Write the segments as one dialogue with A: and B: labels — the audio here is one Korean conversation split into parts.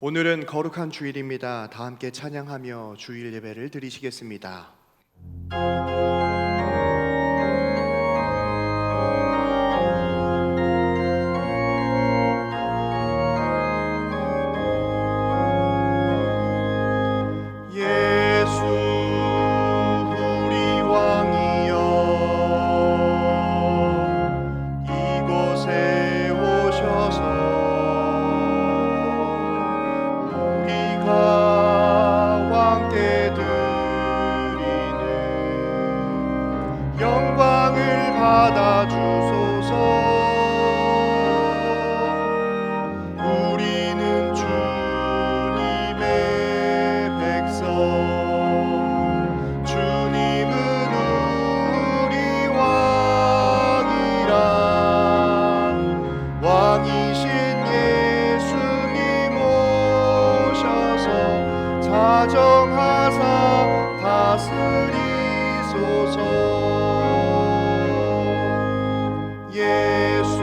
A: 오늘은 거룩한 주일입니다. 다 함께 찬양하며 주일 예배를 드리시겠습니다. 예수 우리 왕이여 이곳에 오셔서 우리가 왕께 드리는 영광을 받아주소서. 우리는 주님의 백성, 주님은 우리 왕이라. 왕이신 예수님 오셔서 자정하사 다스리소서. 예수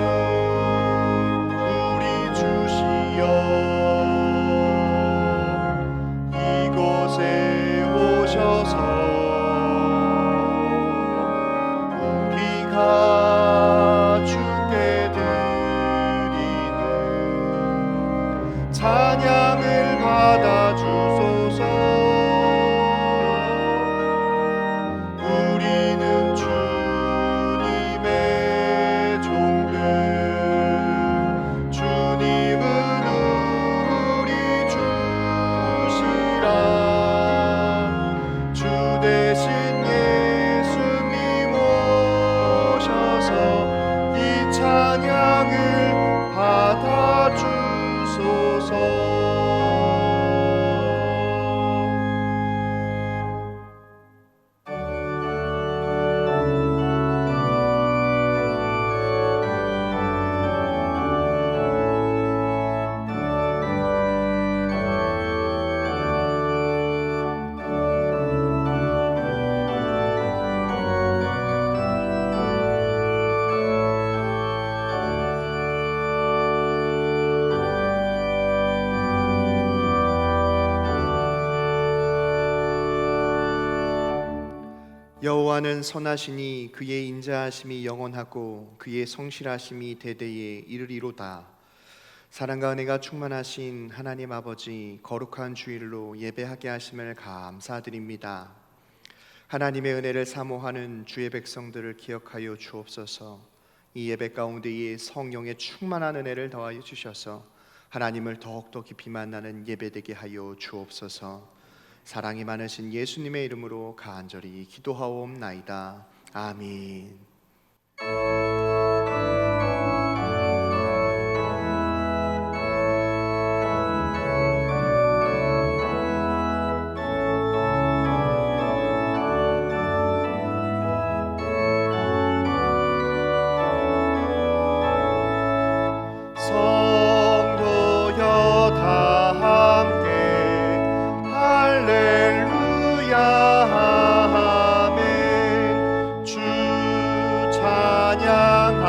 A: 우리 주시여 이곳에 오셔서 우리가 주께 드리는 찬양을 받아주소서. 우리는 주님의 종들, 주님은 우리 주시라. 주 대신 예수님 오셔서 이 찬양을 받아주소서. 여호와는 선하시니 그의 인자하심이 영원하고 그의 성실하심이 대대에 이르리로다. 사랑과 은혜가 충만하신 하나님 아버지, 거룩한 주일로 예배하게 하심을 감사드립니다. 하나님의 은혜를 사모하는 주의 백성들을 기억하여 주옵소서. 이 예배 가운데에 성령의 충만한 은혜를 더하여 주셔서 하나님을 더욱더 깊이 만나는 예배되게 하여 주옵소서. 사랑이 많으신 예수님의 이름으로 간절히 기도하옵나이다. 아멘. 성도여 다 함께 할렐루야 아멘. 주 찬양하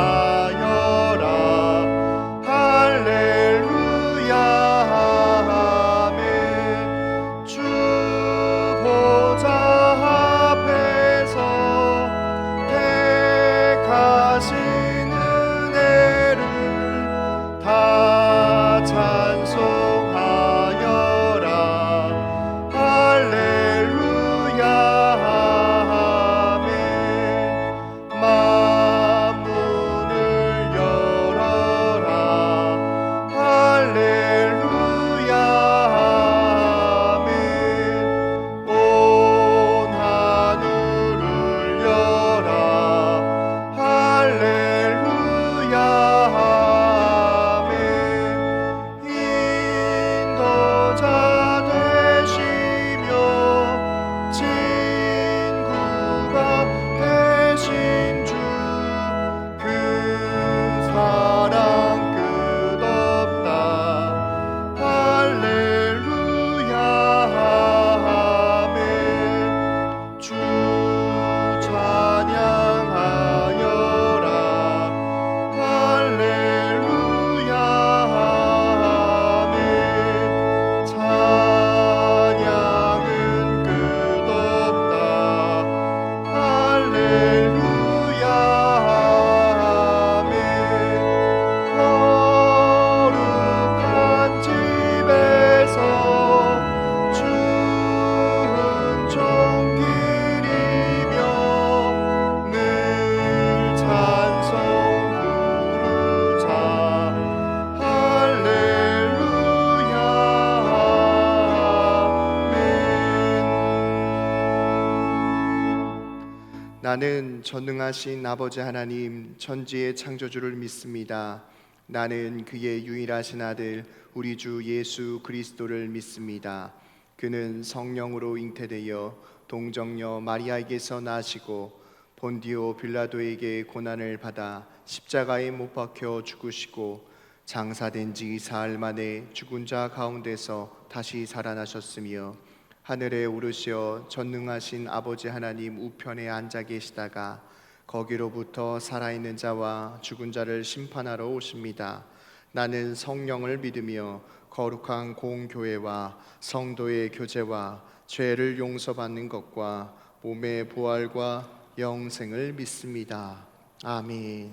A: 나는 전능하신 아버지 하나님 천지의 창조주를 믿습니다. 나는 그의 유일하신 아들 우리 주 예수 그리스도를 믿습니다. 그는 성령으로 잉태되어 동정녀 마리아에게서 나시고 본디오 빌라도에게 고난을 받아 십자가에 못 박혀 죽으시고 장사된 지 사흘 만에 죽은 자 가운데서 다시 살아나셨으며 하늘에 오르시어 전능하신 아버지 하나님 우편에 앉아 계시다가 거기로부터 살아있는 자와 죽은 자를 심판하러 오십니다. 나는 성령을 믿으며 거룩한 공교회와 성도의 교제와 죄를 용서받는 것과 몸의 부활과 영생을 믿습니다. 아멘.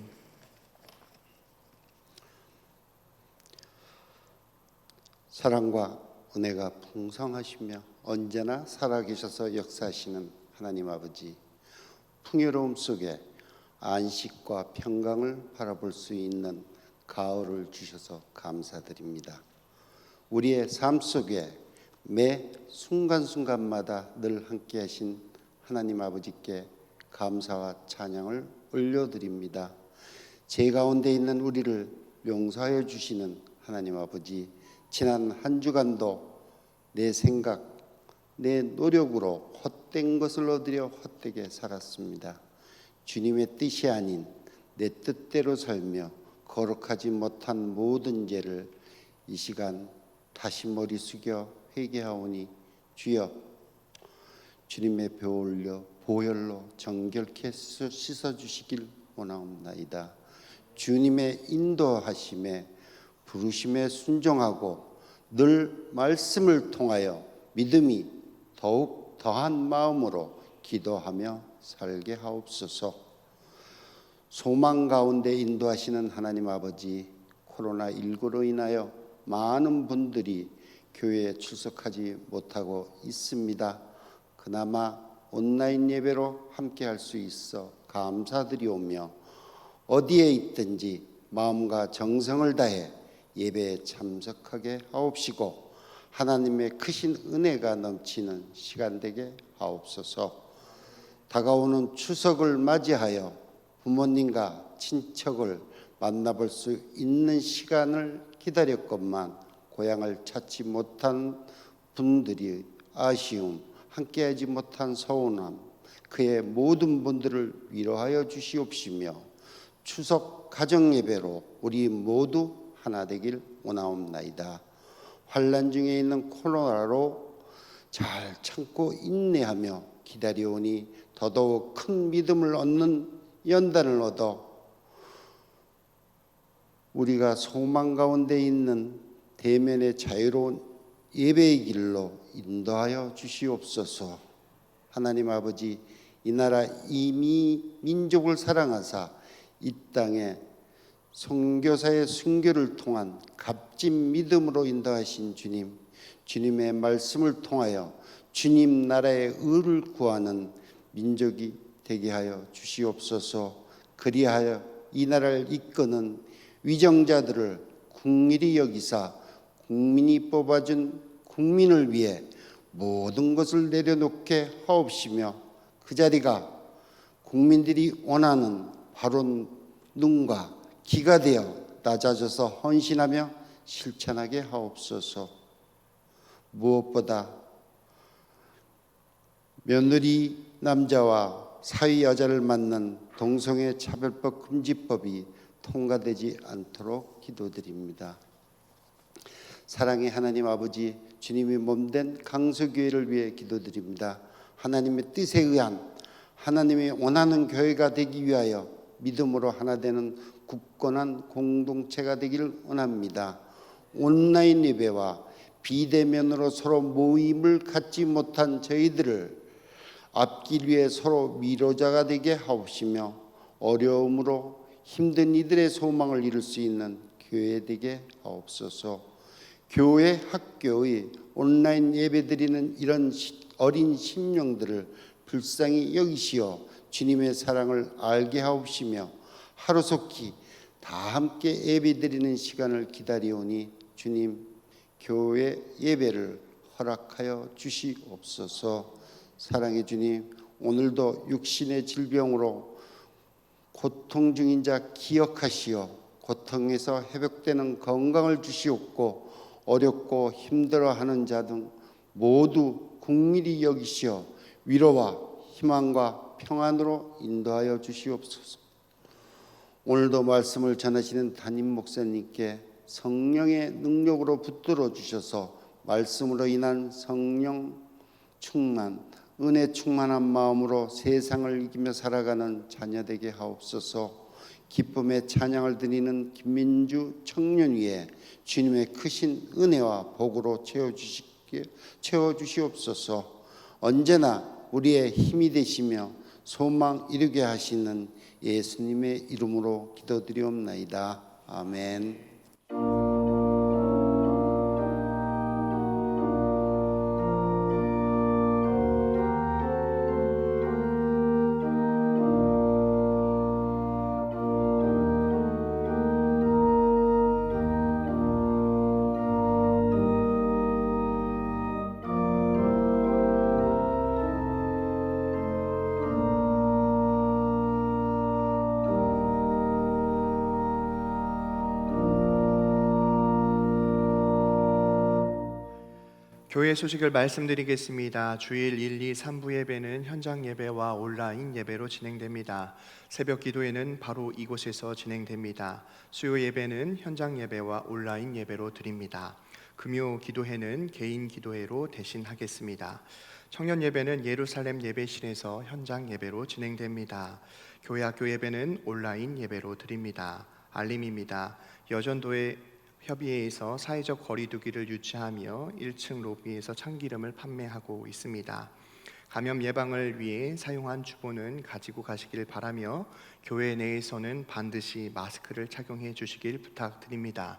B: 사랑과 은혜가 풍성하시며 언제나 살아계셔서 역사하시는 하나님 아버지, 풍요로움 속에 안식과 평강을 바라볼 수 있는 가을을 주셔서 감사드립니다. 우리의 삶 속에 매 순간순간마다 늘 함께하신 하나님 아버지께 감사와 찬양을 올려드립니다. 제 가운데 있는 우리를 용서하여 주시는 하나님 아버지, 지난 한 주간도 내 생각, 내 노력으로 헛된 것을 얻으려 헛되게 살았습니다. 주님의 뜻이 아닌 내 뜻대로 살며 거룩하지 못한 모든 죄를 이 시간 다시 머리 숙여 회개하오니 주여, 주님의 보혈로 정결케 씻어주시길 원하옵나이다. 주님의 인도하심에 부르심에 순종하고 늘 말씀을 통하여 믿음이 더욱 더한 마음으로 기도하며 살게 하옵소서. 소망 가운데 인도하시는 하나님 아버지, 코로나19로 인하여 많은 분들이 교회에 출석하지 못하고 있습니다. 그나마 온라인 예배로 함께 할 수 있어 감사드리오며 어디에 있든지 마음과 정성을 다해 예배에 참석하게 하옵시고 하나님의 크신 은혜가 넘치는 시간 되게 하옵소서. 다가오는 추석을 맞이하여 부모님과 친척을 만나볼 수 있는 시간을 기다렸건만 고향을 찾지 못한 분들이 아쉬움, 함께하지 못한 서운함, 그의 모든 분들을 위로하여 주시옵시며 추석 가정예배로 우리 모두 하나 되길 원하옵나이다. 환난 중에 있는 코로나로 잘 참고 인내하며 기다려오니 더더욱 큰 믿음을 얻는 연단을 얻어 우리가 소망 가운데 있는 대면의 자유로운 예배의 길로 인도하여 주시옵소서. 하나님 아버지, 이 나라 이 민족을 사랑하사 이 땅에 선교사의 순교를 통한 값진 믿음으로 인도하신 주님, 주님의 말씀을 통하여 주님 나라의 의를 구하는 민족이 되게 하여 주시옵소서. 그리하여 이 나라를 이끄는 위정자들을 국민이 여기사 국민이 뽑아준 국민을 위해 모든 것을 내려놓게 하옵시며 그 자리가 국민들이 원하는 바른 눈과 귀가 되어 낮아져서 헌신하며 실천하게 하옵소서. 무엇보다 며느리 남자와 사위 여자를 맞는 동성애 차별법 금지법이 통과되지 않도록 기도드립니다. 사랑의 하나님 아버지, 주님이 몸된 강서교회를 위해 기도드립니다. 하나님의 뜻에 의한 하나님이 원하는 교회가 되기 위하여 믿음으로 하나 되는 굳건한 공동체가 되기를 원합니다. 온라인 예배와 비대면으로 서로 모임을 갖지 못한 저희들을 앞길 위해 서로 위로자가 되게 하옵시며 어려움으로 힘든 이들의 소망을 이룰 수 있는 교회 되게 하옵소서. 교회 학교의 온라인 예배드리는 이런 어린 심령들을 불쌍히 여기시어 주님의 사랑을 알게 하옵시며 하루속히 다 함께 예배드리는 시간을 기다리오니 주님, 교회 예배를 허락하여 주시옵소서. 사랑의 주님, 오늘도 육신의 질병으로 고통 중인 자 기억하시어 고통에서 회복되는 건강을 주시옵고 어렵고 힘들어하는 자 등 모두 긍휼히 여기시어 위로와 희망과 평안으로 인도하여 주시옵소서. 오늘도 말씀을 전하시는 담임 목사님께 성령의 능력으로 붙들어 주셔서 말씀으로 인한 성령 충만, 은혜 충만한 마음으로 세상을 이기며 살아가는 자녀 되게 하옵소서. 기쁨의 찬양을 드리는 김민주 청년 위에 주님의 크신 은혜와 복으로 채워주시옵소서. 언제나 우리의 힘이 되시며 소망 이루게 하시는 예수님의 이름으로 기도드리옵나이다. 아멘.
A: 교회 소식을 말씀드리겠습니다. 주일 1, 2, 3부 예배는 현장 예배와 온라인 예배로 진행됩니다. 새벽 기도회는 바로 이곳에서 진행됩니다. 수요 예배는 현장 예배와 온라인 예배로 드립니다. 금요 기도회는 개인 기도회로 대신하겠습니다. 청년 예배는 예루살렘 예배실에서 현장 예배로 진행됩니다. 교회 학교 예배는 온라인 예배로 드립니다. 알림입니다. 여전도의 협의회에서 사회적 거리두기를 유치하며 1층 로비에서 참기름을 판매하고 있습니다. 감염 예방을 위해 사용한 주보는 가지고 가시길 바라며 교회 내에서는 반드시 마스크를 착용해 주시길 부탁드립니다.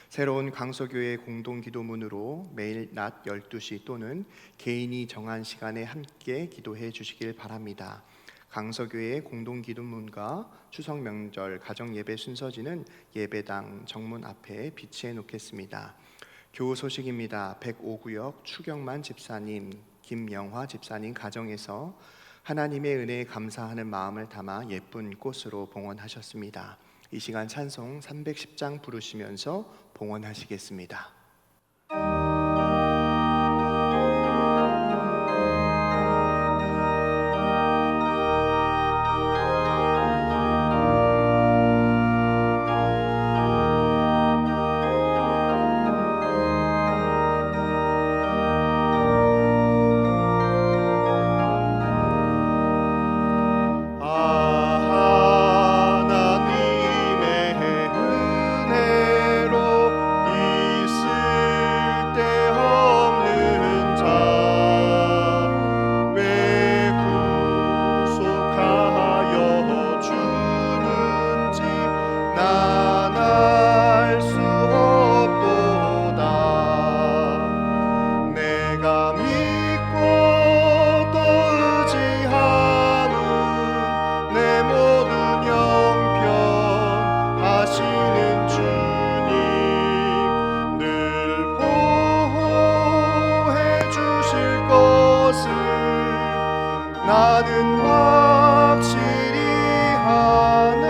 A: 새로운 강서교회 공동기도문으로 매일 낮 12시 또는 개인이 정한 시간에 함께 기도해 주시길 바랍니다. 강서교회 공동기도문과 추석 명절 가정예배 순서지는 예배당 정문 앞에 비치해 놓겠습니다. 교우 소식입니다. 105구역 추경만 집사님, 김영화 집사님 가정에서 하나님의 은혜에 감사하는 마음을 담아 예쁜 꽃으로 봉헌하셨습니다. 이 시간 찬송 310장 부르시면서 봉헌하시겠습니다. 나는 확실히 하네.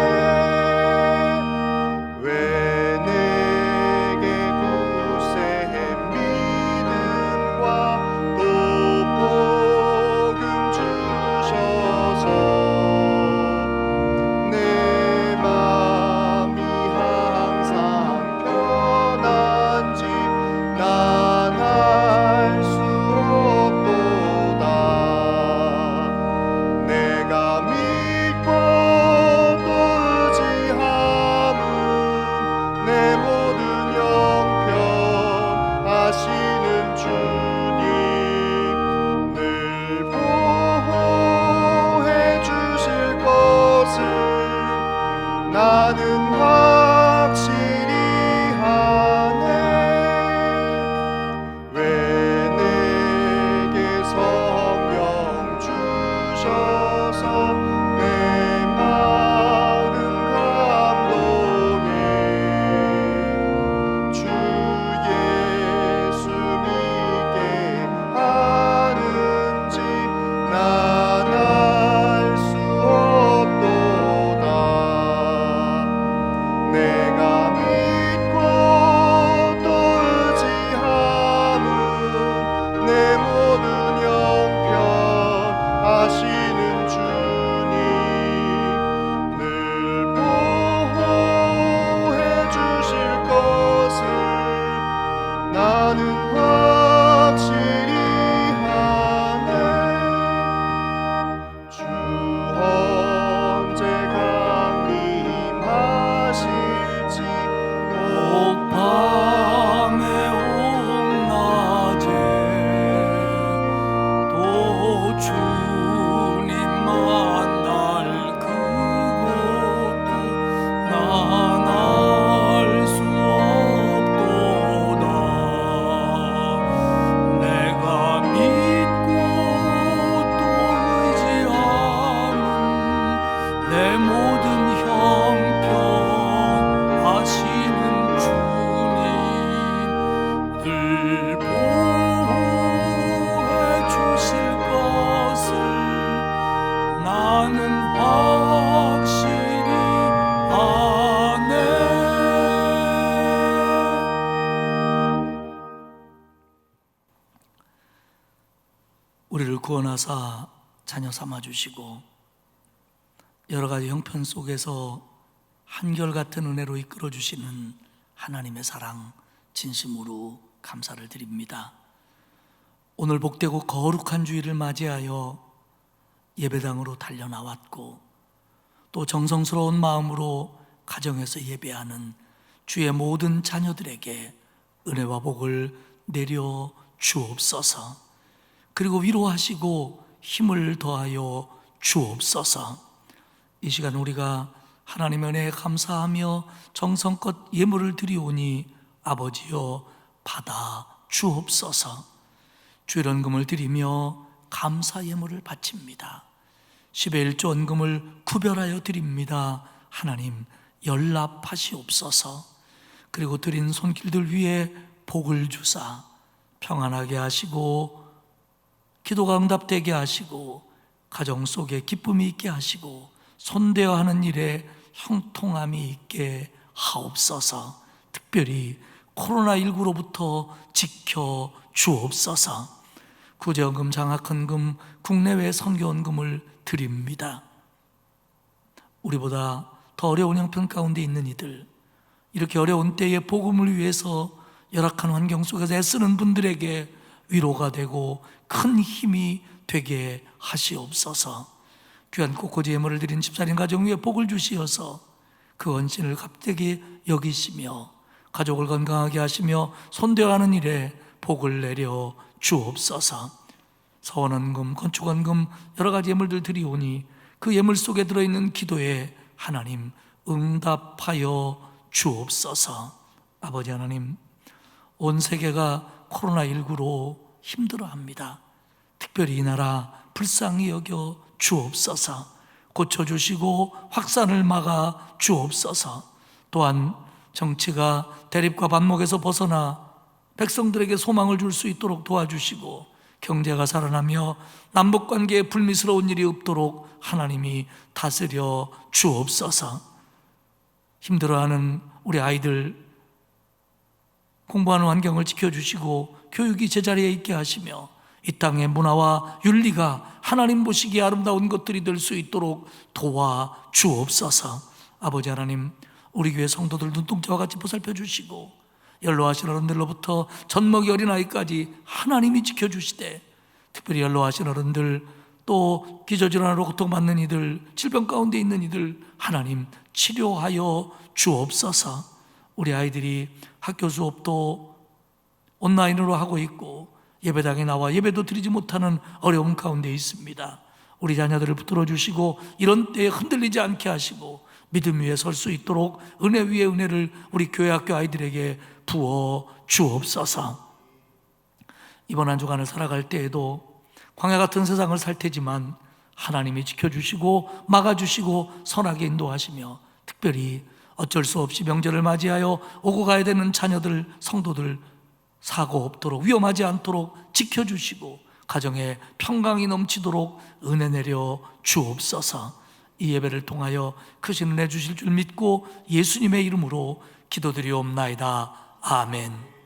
A: 왜 내게 굳센 믿음과 또 복음 주셔서 내 맘이 항상 편한지 난 알 수 없도다. 내가 믿고 또 의지함은 내 모든 형편 아시는 주님 늘 보호해 주실 것을 나는 확실히 하네. 왜 내게 성령 주셔서 내 마음 감동해. 주 예수 믿게 하는지 난
C: 우리를 구원하사 자녀 삼아주시고 여러 가지 형편 속에서 한결같은 은혜로 이끌어주시는 하나님의 사랑 진심으로 감사를 드립니다. 오늘 복되고 거룩한 주일을 맞이하여 예배당으로 달려나왔고 또 정성스러운 마음으로 가정에서 예배하는 주의 모든 자녀들에게 은혜와 복을 내려 주옵소서. 그리고 위로하시고 힘을 더하여 주옵소서. 이 시간 우리가 하나님의 은혜에 감사하며 정성껏 예물을 드리오니 아버지여 받아 주옵소서. 주일헌금을 드리며 감사 예물을 바칩니다. 10의 1조 헌금을 구별하여 드립니다. 하나님 연락하시옵소서. 그리고 드린 손길들 위에 복을 주사 평안하게 하시고 기도가 응답되게 하시고 가정 속에 기쁨이 있게 하시고 손대어 하는 일에 형통함이 있게 하옵소서. 특별히 코로나19로부터 지켜 주옵소서. 구제헌금, 장학헌금, 국내외 선교헌금을 드립니다. 우리보다 더 어려운 형편 가운데 있는 이들, 이렇게 어려운 때에 복음을 위해서 열악한 환경 속에서 애쓰는 분들에게 위로가 되고 큰 힘이 되게 하시옵소서. 귀한 꽃꽂이 예물을 드린 집사님 가정 위에 복을 주시어서 그 헌신을 값되게 여기시며 가족을 건강하게 하시며 손대어하는 일에 복을 내려 주옵소서. 서원헌금, 건축헌금 여러 가지 예물들 드리오니 그 예물 속에 들어있는 기도에 하나님 응답하여 주옵소서. 아버지 하나님, 온 세계가 코로나19로 힘들어합니다. 특별히 이 나라 불쌍히 여겨 주옵소서. 고쳐주시고 확산을 막아 주옵소서. 또한 정치가 대립과 반목에서 벗어나 백성들에게 소망을 줄 수 있도록 도와주시고 경제가 살아나며 남북관계에 불미스러운 일이 없도록 하나님이 다스려 주옵소서. 힘들어하는 우리 아이들 공부하는 환경을 지켜주시고 교육이 제자리에 있게 하시며 이 땅의 문화와 윤리가 하나님 보시기에 아름다운 것들이 될 수 있도록 도와주옵소서. 아버지 하나님, 우리 교회 성도들 눈동자와 같이 보살펴 주시고 연로하신 어른들로부터 젖먹이 어린아이까지 하나님이 지켜주시되 특별히 연로하신 어른들 또 기저질환으로 고통받는 이들, 질병 가운데 있는 이들 하나님 치료하여 주옵소서. 우리 아이들이 학교 수업도 온라인으로 하고 있고 예배당에 나와 예배도 드리지 못하는 어려움 가운데 있습니다. 우리 자녀들을 붙들어 주시고 이런 때에 흔들리지 않게 하시고 믿음 위에 설 수 있도록 은혜 위에 은혜를 우리 교회 학교 아이들에게 부어 주옵소서. 이번 한 주간을 살아갈 때에도 광야 같은 세상을 살 테지만 하나님이 지켜주시고 막아주시고 선하게 인도하시며 특별히 어쩔 수 없이 명절을 맞이하여 오고 가야 되는 자녀들, 성도들 사고 없도록 위험하지 않도록 지켜주시고 가정에 평강이 넘치도록 은혜 내려 주옵소서. 이 예배를 통하여 크신 은혜 주실 줄 믿고 예수님의 이름으로 기도드리옵나이다. 아멘.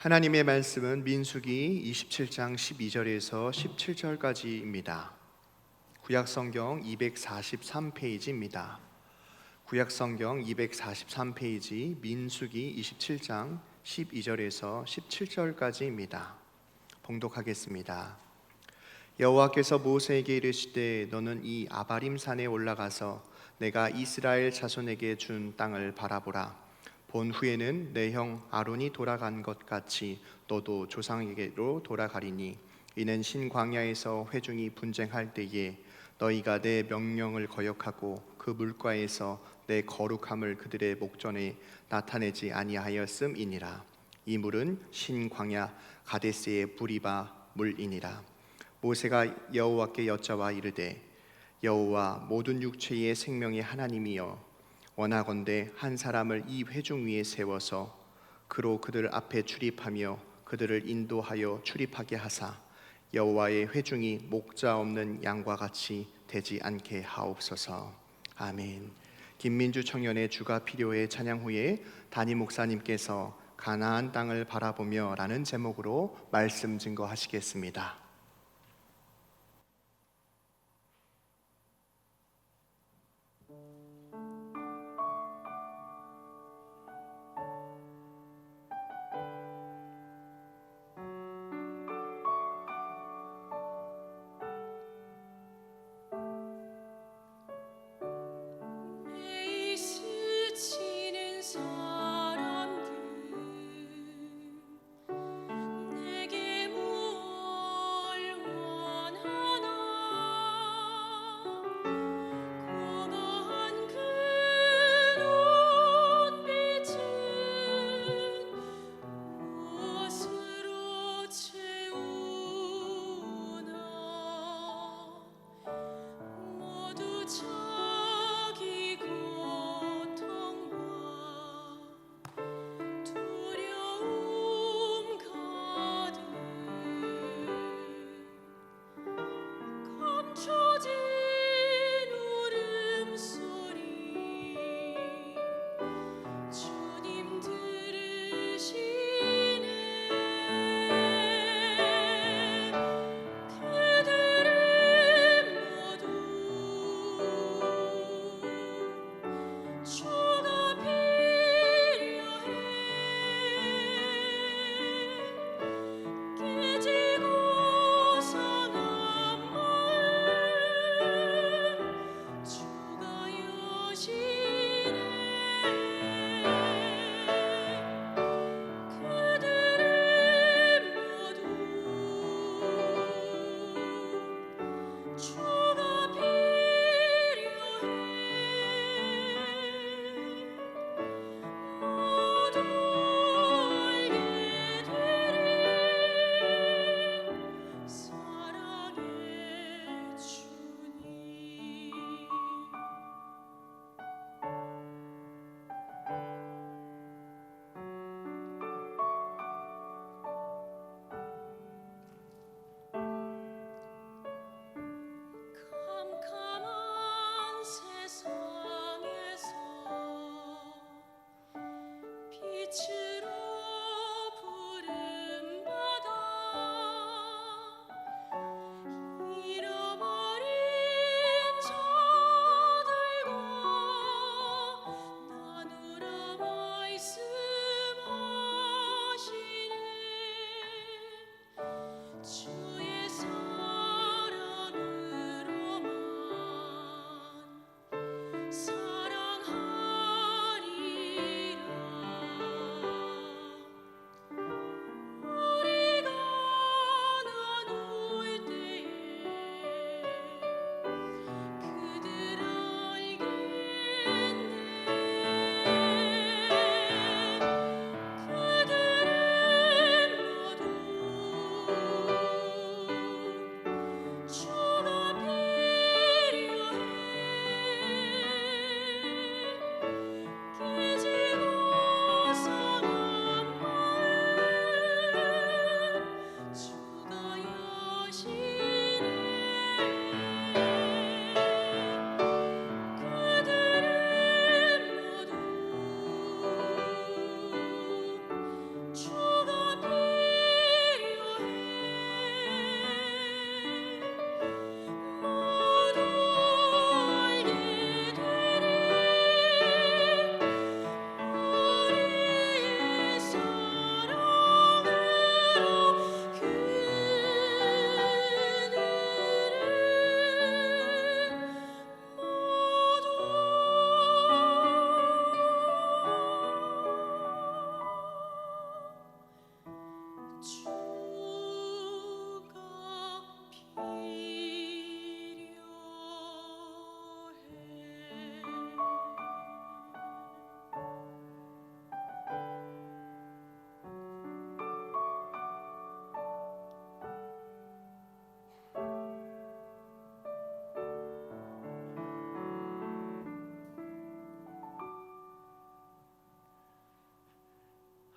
A: 하나님의 말씀은 민수기 27장 12절에서 17절까지입니다. 구약성경 243페이지입니다. 구약성경 243페이지 민수기 27장 12절에서 17절까지입니다. 봉독하겠습니다. 여호와께서 모세에게 이르시되 너는 이 아바림 산에 올라가서 내가 이스라엘 자손에게 준 땅을 바라보라. 본 후에는 내 형 아론이 돌아간 것 같이 너도 조상에게로 돌아가리니 이는 신광야에서 회중이 분쟁할 때에 너희가 내 명령을 거역하고 그 물가에서 내 거룩함을 그들의 목전에 나타내지 아니하였음이니라. 이 물은 신광야 가데스의 부리바 물이니라. 모세가 여호와께 여짜와 이르되 여호와 모든 육체의 생명의 하나님이여 원하건대 한 사람을 이 회중 위에 세워서 그로 그들 앞에 출입하며 그들을 인도하여 출입하게 하사 여호와의 회중이 목자 없는 양과 같이 되지 않게 하옵소서. 아멘. 김민주 청년의 주가 필요해 찬양 후에 담임 목사님께서 가나안 땅을 바라보며 라는 제목으로 말씀 증거하시겠습니다.
D: 내게 무엇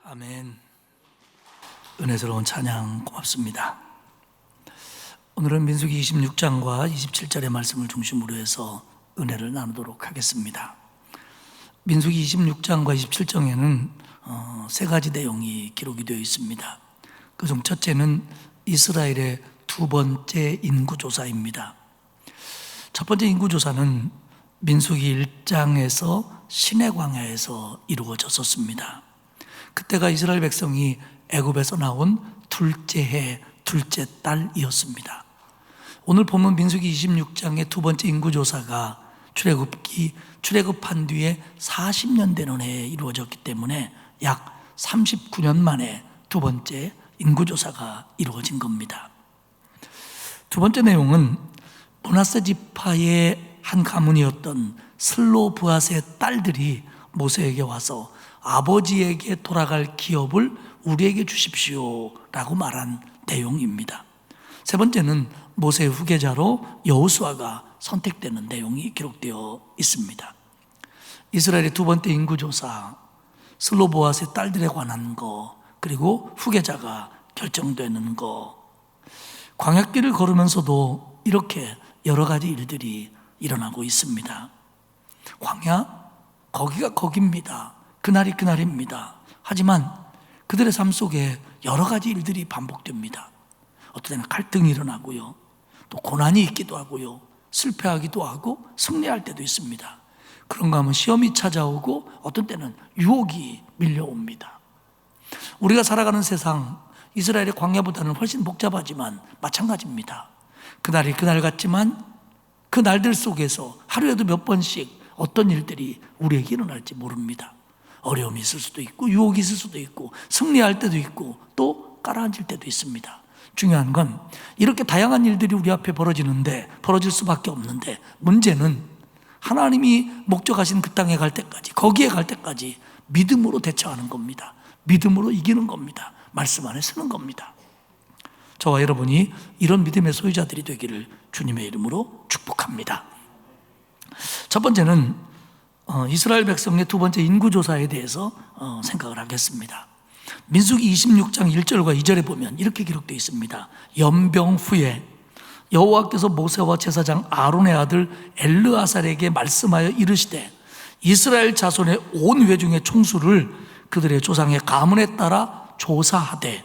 C: 아멘. 은혜스러운 찬양 고맙습니다. 오늘은 민수기 26장과 27절의 말씀을 중심으로 해서 은혜를 나누도록 하겠습니다. 민수기 26장과 27장에는 세 가지 내용이 기록이 되어 있습니다. 그중 첫째는 이스라엘의 두 번째 인구조사입니다. 첫 번째 인구조사는 민수기 1장에서 시내 광야에서 이루어졌었습니다. 그때가 이스라엘 백성이 애굽에서 나온 둘째 해 둘째 달이었습니다. 오늘 본문 민수기 26장의 두 번째 인구조사가 출애굽한 뒤에 40년 되는 해에 이루어졌기 때문에 약 39년 만에 두 번째 인구조사가 이루어진 겁니다. 두 번째 내용은 므낫세 지파의 한 가문이었던 슬로브앗의 딸들이 모세에게 와서 아버지에게 돌아갈 기업을 우리에게 주십시오 라고 말한 내용입니다. 세 번째는 모세의 후계자로 여호수아가 선택되는 내용이 기록되어 있습니다. 이스라엘의 두 번째 인구조사, 슬로보앗의 딸들에 관한 거, 그리고 후계자가 결정되는 거. 광야길을 걸으면서도 이렇게 여러 가지 일들이 일어나고 있습니다. 광야, 거기가 거기입니다. 그날이 그날입니다. 하지만 그들의 삶 속에 여러 가지 일들이 반복됩니다. 어떤 때는 갈등이 일어나고요, 또 고난이 있기도 하고요, 실패하기도 하고 승리할 때도 있습니다. 그런가 하면 시험이 찾아오고 어떤 때는 유혹이 밀려옵니다. 우리가 살아가는 세상, 이스라엘의 광야보다는 훨씬 복잡하지만 마찬가지입니다. 그날이 그날 같지만 그 날들 속에서 하루에도 몇 번씩 어떤 일들이 우리에게 일어날지 모릅니다. 어려움이 있을 수도 있고 유혹이 있을 수도 있고 승리할 때도 있고 또 가라앉을 때도 있습니다. 중요한 건 이렇게 다양한 일들이 우리 앞에 벌어질 수밖에 없는데, 문제는 하나님이 목적하신 그 땅에 갈 때까지, 거기에 갈 때까지 믿음으로 대처하는 겁니다. 믿음으로 이기는 겁니다. 말씀 안에 서는 겁니다. 저와 여러분이 이런 믿음의 소유자들이 되기를 주님의 이름으로 축복합니다. 첫 번째는 이스라엘 백성의 두 번째 인구조사에 대해서 생각을 하겠습니다. 민수기 26장 1절과 2절에 보면 이렇게 기록되어 있습니다. 연병 후에 여호와께서 모세와 제사장 아론의 아들 엘르아살에게 말씀하여 이르시되, 이스라엘 자손의 온 회중의 총수를 그들의 조상의 가문에 따라 조사하되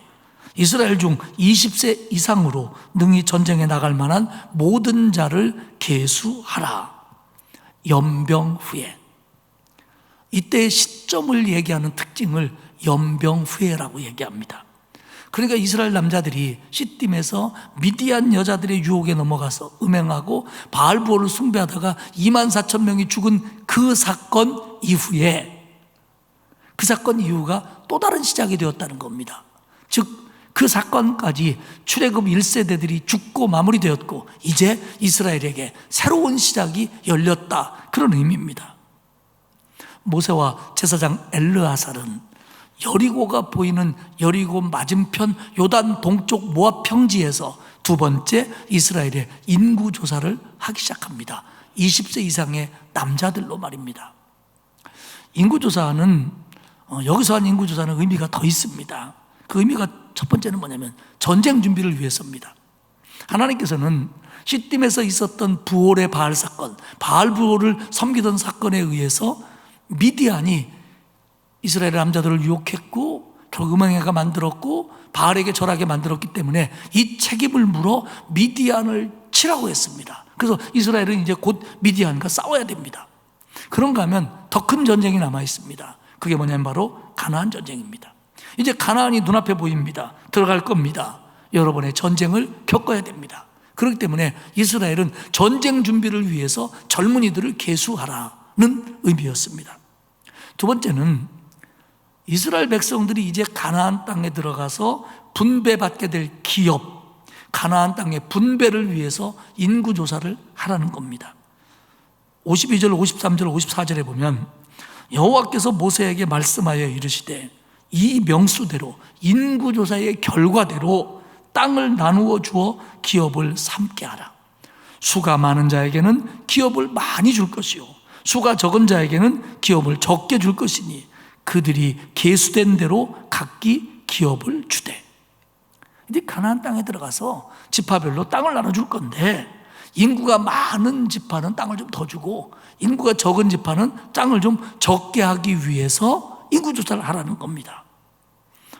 C: 이스라엘 중 20세 이상으로 능히 전쟁에 나갈 만한 모든 자를 계수하라. 연병 후에, 이때의 시점을 얘기하는 특징을 연병 후에라고 얘기합니다. 그러니까 이스라엘 남자들이 시딤에서 미디안 여자들의 유혹에 넘어가서 음행하고 바알부호를 숭배하다가 24,000명이 죽은 그 사건 이후에, 그 사건 이후가 또 다른 시작이 되었다는 겁니다. 즉 그 사건까지 출애굽 1세대들이 죽고 마무리되었고 이제 이스라엘에게 새로운 시작이 열렸다, 그런 의미입니다. 모세와 제사장 엘르아살은 여리고가 보이는 여리고 맞은편 요단 동쪽 모압 평지에서 두 번째 이스라엘의 인구조사를 하기 시작합니다. 20세 이상의 남자들로 말입니다. 인구조사는 여기서 한 인구조사는 의미가 더 있습니다. 그 의미가 첫 번째는 뭐냐면 전쟁 준비를 위해서입니다. 하나님께서는 시딤에서 있었던 부올의 바알 사건, 바알 부올을 섬기던 사건에 의해서 미디안이 이스라엘 남자들을 유혹했고 결국 음행해가 만들었고 바알에게 절하게 만들었기 때문에 이 책임을 물어 미디안을 치라고 했습니다. 그래서 이스라엘은 이제 곧 미디안과 싸워야 됩니다. 그런가 하면 더 큰 전쟁이 남아 있습니다. 그게 뭐냐면 바로 가나안 전쟁입니다. 이제 가나안이 눈앞에 보입니다. 들어갈 겁니다. 여러분의 전쟁을 겪어야 됩니다. 그렇기 때문에 이스라엘은 전쟁 준비를 위해서 젊은이들을 계수하라는 의미였습니다. 두 번째는 이스라엘 백성들이 이제 가나안 땅에 들어가서 분배받게 될 기업, 가나안 땅의 분배를 위해서 인구조사를 하라는 겁니다. 52절, 53절, 54절에 보면 여호와께서 모세에게 말씀하여 이르시되, 이 명수대로 인구조사의 결과대로 땅을 나누어 주어 기업을 삼게 하라. 수가 많은 자에게는 기업을 많이 줄 것이요 수가 적은 자에게는 기업을 적게 줄 것이니 그들이 계수된 대로 각기 기업을 주되. 이제 가나안 땅에 들어가서 지파별로 땅을 나눠줄 건데, 인구가 많은 지파는 땅을 좀 더 주고 인구가 적은 지파는 땅을 좀 적게 하기 위해서 인구 조사를 하라는 겁니다.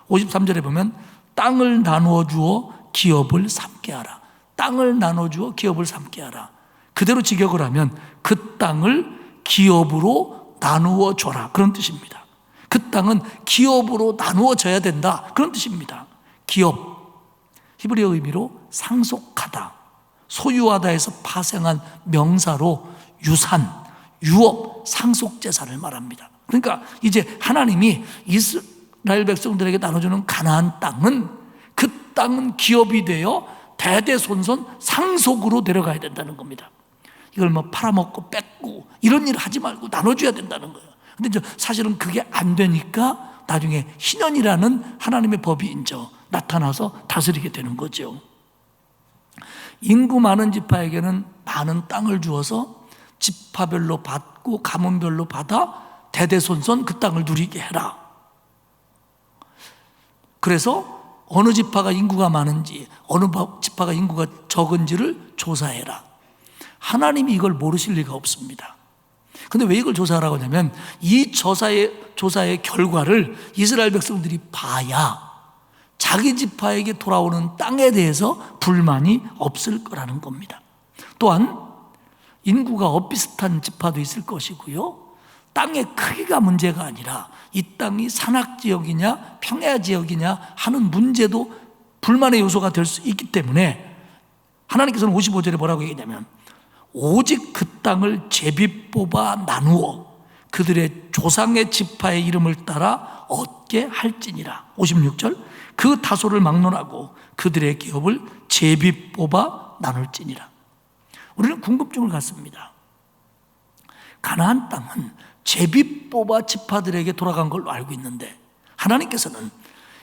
C: 53절에 보면 땅을 나누어 주어 기업을 삼게 하라. 땅을 나눠 주어 기업을 삼게 하라. 그대로 직역을 하면 그 땅을 기업으로 나누어 줘라, 그런 뜻입니다. 그 땅은 기업으로 나누어져야 된다, 그런 뜻입니다. 기업, 히브리어 의미로 상속하다, 소유하다에서 파생한 명사로 유산, 유업, 상속재산을 말합니다. 그러니까 이제 하나님이 이스라엘 백성들에게 나눠주는 가나안 땅은, 그 땅은 기업이 되어 대대손손 상속으로 데려가야 된다는 겁니다. 이걸 뭐 팔아먹고 뺏고 이런 일을 하지 말고 나눠줘야 된다는 거예요. 근데 사실은 그게 안 되니까 나중에 희년이라는 하나님의 법이 이제 나타나서 다스리게 되는 거죠. 인구 많은 지파에게는 많은 땅을 주어서 지파별로 받고 가문별로 받아 대대손손 그 땅을 누리게 해라. 그래서 어느 지파가 인구가 많은지 어느 지파가 인구가 적은지를 조사해라. 하나님이 이걸 모르실 리가 없습니다. 근데 왜 이걸 조사하라고 하냐면, 이 조사의 결과를 이스라엘 백성들이 봐야 자기 지파에게 돌아오는 땅에 대해서 불만이 없을 거라는 겁니다. 또한 인구가 엇비슷한 지파도 있을 것이고요, 땅의 크기가 문제가 아니라 이 땅이 산악지역이냐 평야지역이냐 하는 문제도 불만의 요소가 될 수 있기 때문에 하나님께서는 55절에 뭐라고 얘기하냐면, 오직 그 땅을 제비 뽑아 나누어 그들의 조상의 지파의 이름을 따라 얻게 할지니라. 56절, 그 다소를 막론하고 그들의 기업을 제비 뽑아 나눌지니라. 우리는 궁금증을 갖습니다. 가나안 땅은 제비 뽑아 지파들에게 돌아간 걸로 알고 있는데, 하나님께서는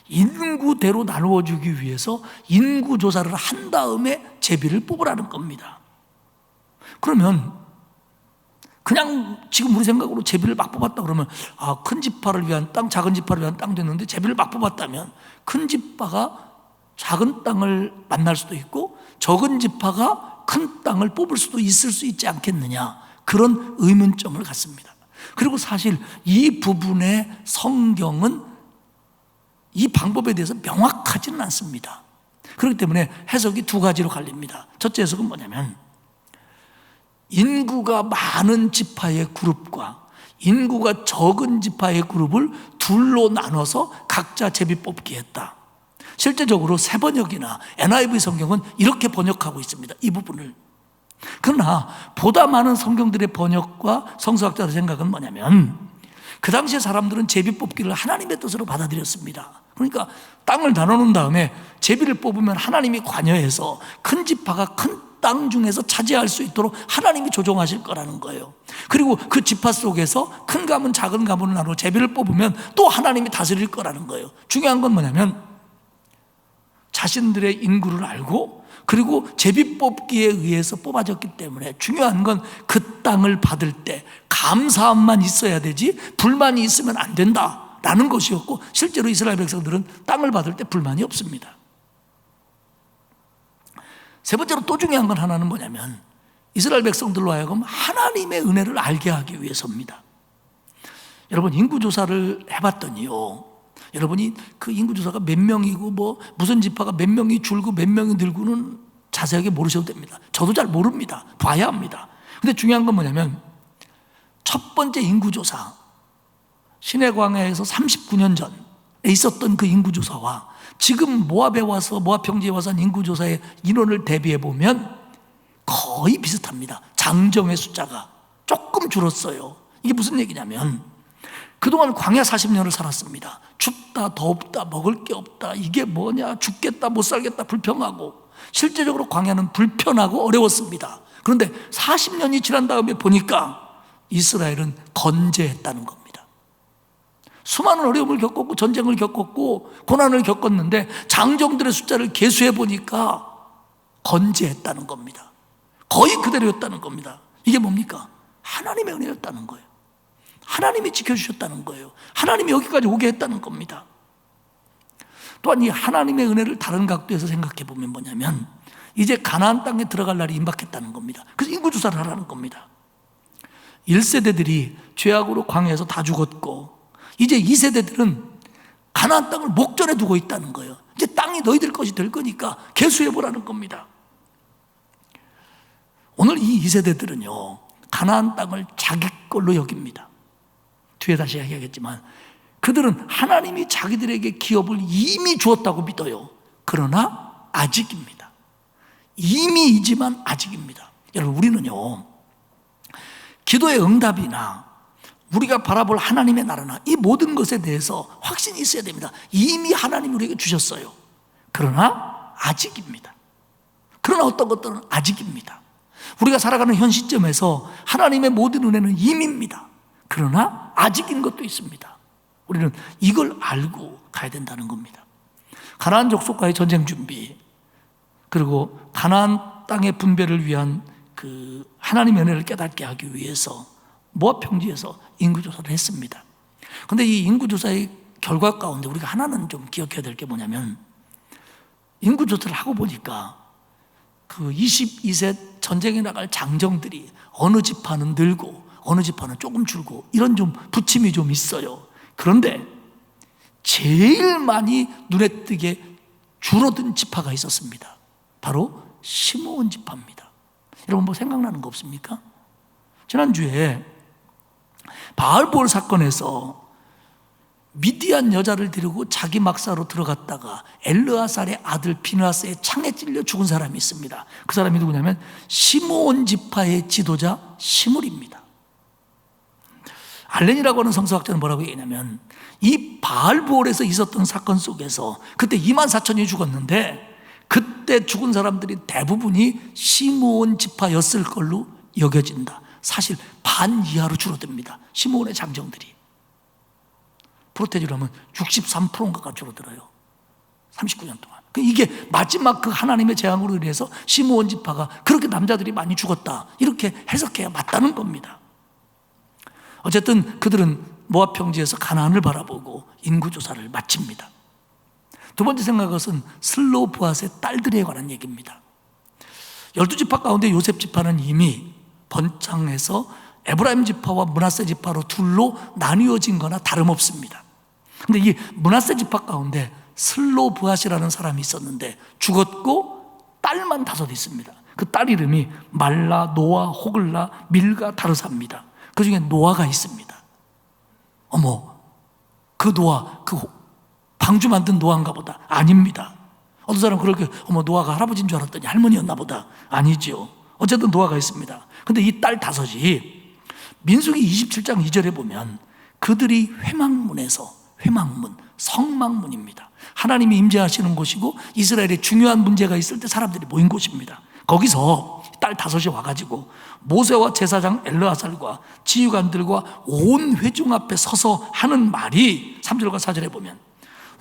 C: 인구대로 나누어 주기 위해서 인구조사를 한 다음에 제비를 뽑으라는 겁니다. 그러면 그냥 지금 우리 생각으로 제비를 막 뽑았다 그러면, 큰 지파를 위한 땅, 작은 지파를 위한 땅 됐는데 제비를 막 뽑았다면 큰 지파가 작은 땅을 만날 수도 있고 적은 지파가 큰 땅을 뽑을 수도 있을 수 있지 않겠느냐, 그런 의문점을 갖습니다. 그리고 사실 이 부분의 성경은 이 방법에 대해서 명확하지는 않습니다. 그렇기 때문에 해석이 두 가지로 갈립니다. 첫째 해석은 뭐냐면, 인구가 많은 지파의 그룹과 인구가 적은 지파의 그룹을 둘로 나눠서 각자 제비 뽑기 했다. 실제적으로 새 번역이나 NIV 성경은 이렇게 번역하고 있습니다, 이 부분을. 그러나 보다 많은 성경들의 번역과 성서학자들의 생각은 뭐냐면, 그 당시에 사람들은 제비 뽑기를 하나님의 뜻으로 받아들였습니다. 그러니까 땅을 나눠놓은 다음에 제비를 뽑으면 하나님이 관여해서 큰 지파가 큰 땅 중에서 차지할 수 있도록 하나님이 조종하실 거라는 거예요. 그리고 그 지파 속에서 큰 가문 작은 가문을 나누어 제비를 뽑으면 또 하나님이 다스릴 거라는 거예요. 중요한 건 뭐냐면, 자신들의 인구를 알고 그리고 제비 뽑기에 의해서 뽑아졌기 때문에 중요한 건 그 땅을 받을 때 감사함만 있어야 되지 불만이 있으면 안 된다라는 것이었고, 실제로 이스라엘 백성들은 땅을 받을 때 불만이 없습니다. 세 번째로 또 중요한 건 하나는 뭐냐면, 이스라엘 백성들로 하여금 하나님의 은혜를 알게 하기 위해서입니다. 여러분, 인구조사를 해봤더니요, 여러분이 그 인구조사가 몇 명이고 무슨 지파가 몇 명이 줄고 몇 명이 늘고는 자세하게 모르셔도 됩니다. 저도 잘 모릅니다. 봐야 합니다. 근데 중요한 건 뭐냐면, 첫 번째 인구조사, 시내 광야에서 39년 전에 있었던 그 인구조사와 지금 모압에 와서, 모압 평지에 와서 한 인구조사의 인원을 대비해 보면 거의 비슷합니다. 장정의 숫자가 조금 줄었어요. 이게 무슨 얘기냐면, 그동안 광야 40년을 살았습니다. 춥다, 덥다, 먹을 게 없다, 이게 뭐냐, 죽겠다, 못 살겠다, 불평하고. 실제적으로 광야는 불편하고 어려웠습니다. 그런데 40년이 지난 다음에 보니까 이스라엘은 건재했다는 겁니다. 수많은 어려움을 겪었고 전쟁을 겪었고 고난을 겪었는데 장정들의 숫자를 계수해 보니까 건재했다는 겁니다. 거의 그대로였다는 겁니다. 이게 뭡니까? 하나님의 은혜였다는 거예요. 하나님이 지켜주셨다는 거예요. 하나님이 여기까지 오게 했다는 겁니다. 또한 이 하나님의 은혜를 다른 각도에서 생각해 보면 뭐냐면 이제 가나안 땅에 들어갈 날이 임박했다는 겁니다. 그래서 인구조사를 하라는 겁니다. 1세대들이 죄악으로 광야에서 다 죽었고 이제 2세대들은 가나안 땅을 목전에 두고 있다는 거예요. 이제 땅이 너희들 것이 될 거니까 계수해보라는 겁니다. 오늘 이 2세대들은요 가나안 땅을 자기 걸로 여깁니다. 뒤에 다시 이야기하겠지만 그들은 하나님이 자기들에게 기업을 이미 주었다고 믿어요. 그러나 아직입니다. 이미이지만 아직입니다. 여러분, 우리는요 기도의 응답이나 우리가 바라볼 하나님의 나라나 이 모든 것에 대해서 확신이 있어야 됩니다. 이미 하나님이 우리에게 주셨어요. 그러나 아직입니다. 그러나 어떤 것들은 아직입니다. 우리가 살아가는 현 시점에서 하나님의 모든 은혜는 임입니다. 그러나 아직인 것도 있습니다. 우리는 이걸 알고 가야 된다는 겁니다. 가나안 족속과의 전쟁 준비, 그리고 가나안 땅의 분배를 위한 그 하나님의 은혜를 깨닫게 하기 위해서 모압 평지에서 인구조사를 했습니다. 그런데 이 인구조사의 결과 가운데 우리가 하나는 좀 기억해야 될 게 뭐냐면 인구조사를 하고 보니까 그 22세 전쟁에 나갈 장정들이 어느 지파는 늘고 어느 지파는 조금 줄고 이런 좀 부침이 좀 있어요. 그런데 제일 많이 눈에 띄게 줄어든 지파가 있었습니다. 바로 시므온 지파입니다. 여러분 뭐 생각나는 거 없습니까? 지난주에 바알볼 사건에서 미디안 여자를 데리고 자기 막사로 들어갔다가 엘르아살의 아들 비느하스의 창에 찔려 죽은 사람이 있습니다. 그 사람이 누구냐면 시므온 지파의 지도자 시므리입니다. 알렌이라고 하는 성서학자는 뭐라고 얘기하냐면 이 바알볼에서 있었던 사건 속에서 그때 24,000이 죽었는데 그때 죽은 사람들이 대부분이 시므온 지파였을 걸로 여겨진다. 사실 반 이하로 줄어듭니다. 시므온의 장정들이. 프로테지로 하면 63%인가가 줄어들어요. 39년 동안. 이게 마지막 그 하나님의 재앙으로 인해서 시므온 지파가 그렇게 남자들이 많이 죽었다, 이렇게 해석해야 맞다는 겁니다. 어쨌든 그들은 모압 평지에서 가나안을 바라보고 인구조사를 마칩니다. 두 번째 생각은 슬로브앗의 딸들에 관한 얘기입니다. 12지파 가운데 요셉 지파는 이미 번창해서 에브라임 지파와 므낫세 지파로 둘로 나뉘어진 거나 다름없습니다. 근데 이 므낫세 지파 가운데 슬로브앗이라는 사람이 있었는데 죽었고 딸만 5 있습니다. 그 딸 이름이 말라, 노아, 호글라, 밀가, 다르사입니다. 그 중에 노아가 있습니다. 어머, 그 노아, 그 방주 만든 노아인가 보다. 아닙니다. 어떤 사람은 그렇게 어머 노아가 할아버지인 줄 알았더니 할머니였나 보다. 아니죠. 어쨌든 노아가 있습니다. 근데 이 딸 5이 민수기 27장 2절에 보면 그들이 회막문에서, 회막문, 성막문입니다. 하나님이 임재하시는 곳이고 이스라엘에 중요한 문제가 있을 때 사람들이 모인 곳입니다. 거기서 딸 5이 와가지고 모세와 제사장 엘르아살과 지휘관들과 온 회중 앞에 서서 하는 말이 3절과 4절에 보면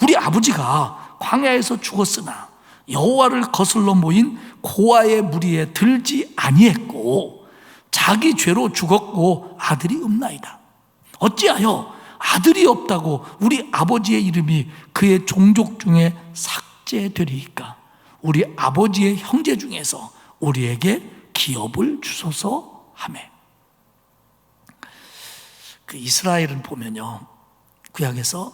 C: 우리 아버지가 광야에서 죽었으나 여호와를 거슬러 모인 고아의 무리에 들지 아니했고 자기 죄로 죽었고 아들이 없나이다. 어찌하여 아들이 없다고 우리 아버지의 이름이 그의 종족 중에 삭제되리이까. 우리 아버지의 형제 중에서 우리에게 기업을 주소서 하매. 그 이스라엘은 보면요, 구약에서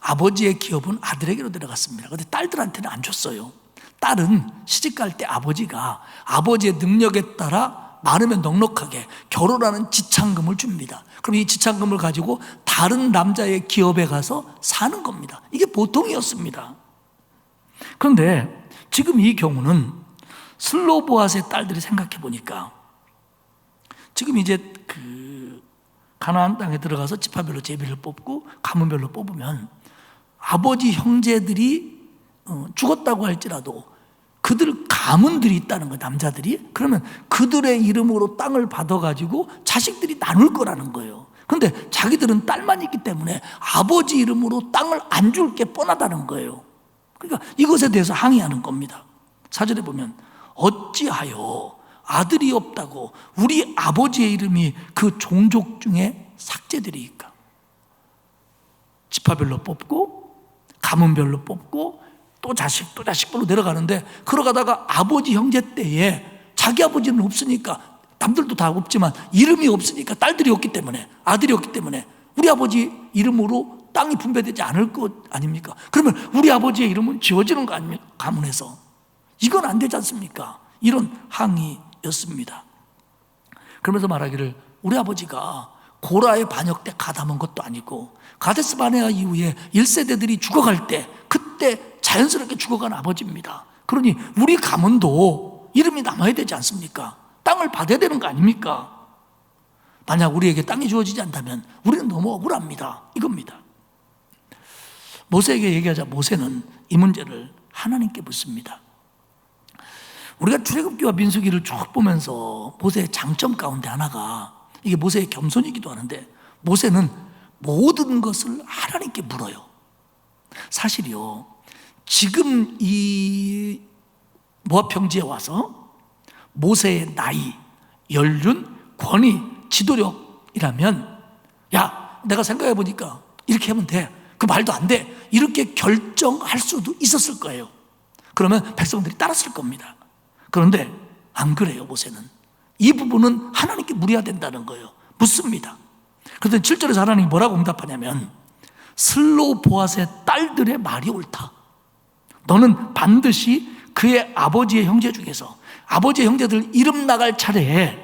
C: 아버지의 기업은 아들에게로 들어갔습니다. 그런데 딸들한테는 안 줬어요. 딸은 시집갈 때 아버지가 아버지의 능력에 따라 많으면 넉넉하게 결혼하는 지참금을 줍니다. 그럼 이 지참금을 가지고 다른 남자의 기업에 가서 사는 겁니다. 이게 보통이었습니다. 그런데 지금 이 경우는 슬로보앗의 딸들이 생각해 보니까 지금 이제 그 가나안 땅에 들어가서 지파별로 제비를 뽑고 가문별로 뽑으면 아버지 형제들이 죽었다고 할지라도 그들 가문들이 있다는 거예요. 남자들이. 그러면 그들의 이름으로 땅을 받아가지고 자식들이 나눌 거라는 거예요. 그런데 자기들은 딸만 있기 때문에 아버지 이름으로 땅을 안 줄 게 뻔하다는 거예요. 그러니까 이것에 대해서 항의하는 겁니다. 4절에 보면 어찌하여 아들이 없다고 우리 아버지의 이름이 그 종족 중에 삭제되리까. 지파별로 뽑고 가문별로 뽑고 또 자식별로 내려가는데, 그러가다가 아버지 형제 때에 자기 아버지는 없으니까, 남들도 다 없지만 이름이 없으니까, 딸들이 없기 때문에, 아들이 없기 때문에 우리 아버지 이름으로 땅이 분배되지 않을 것 아닙니까? 그러면 우리 아버지의 이름은 지워지는 거 아닙니까? 가문에서. 이건 안 되지 않습니까? 이런 항의였습니다. 그러면서 말하기를, 우리 아버지가 고라의 반역 때 가담한 것도 아니고 가데스 바네아 이후에 1세대들이 죽어갈 때 그때 자연스럽게 죽어간 아버지입니다. 그러니 우리 가문도 이름이 남아야 되지 않습니까? 땅을 받아야 되는 거 아닙니까? 만약 우리에게 땅이 주어지지 않다면 우리는 너무 억울합니다. 이겁니다. 모세에게 얘기하자 모세는 이 문제를 하나님께 묻습니다. 우리가 출애굽기와 민수기를 쭉 보면서 모세의 장점 가운데 하나가, 이게 모세의 겸손이기도 하는데, 모세는 모든 것을 하나님께 물어요. 사실이요, 지금 이 모압 평지에 와서 모세의 나이, 연륜, 권위, 지도력이라면, 야, 내가 생각해 보니까 이렇게 하면 돼, 그 말도 안 돼, 이렇게 결정할 수도 있었을 거예요. 그러면 백성들이 따랐을 겁니다. 그런데 안 그래요. 모세는 이 부분은 하나님께 물어야 된다는 거예요. 묻습니다. 그런데 7절에서 하나님이 뭐라고 응답하냐면, 슬로보앗의 딸들의 말이 옳다. 너는 반드시 그의 아버지의 형제 중에서 아버지의 형제들 이름 나갈 차례에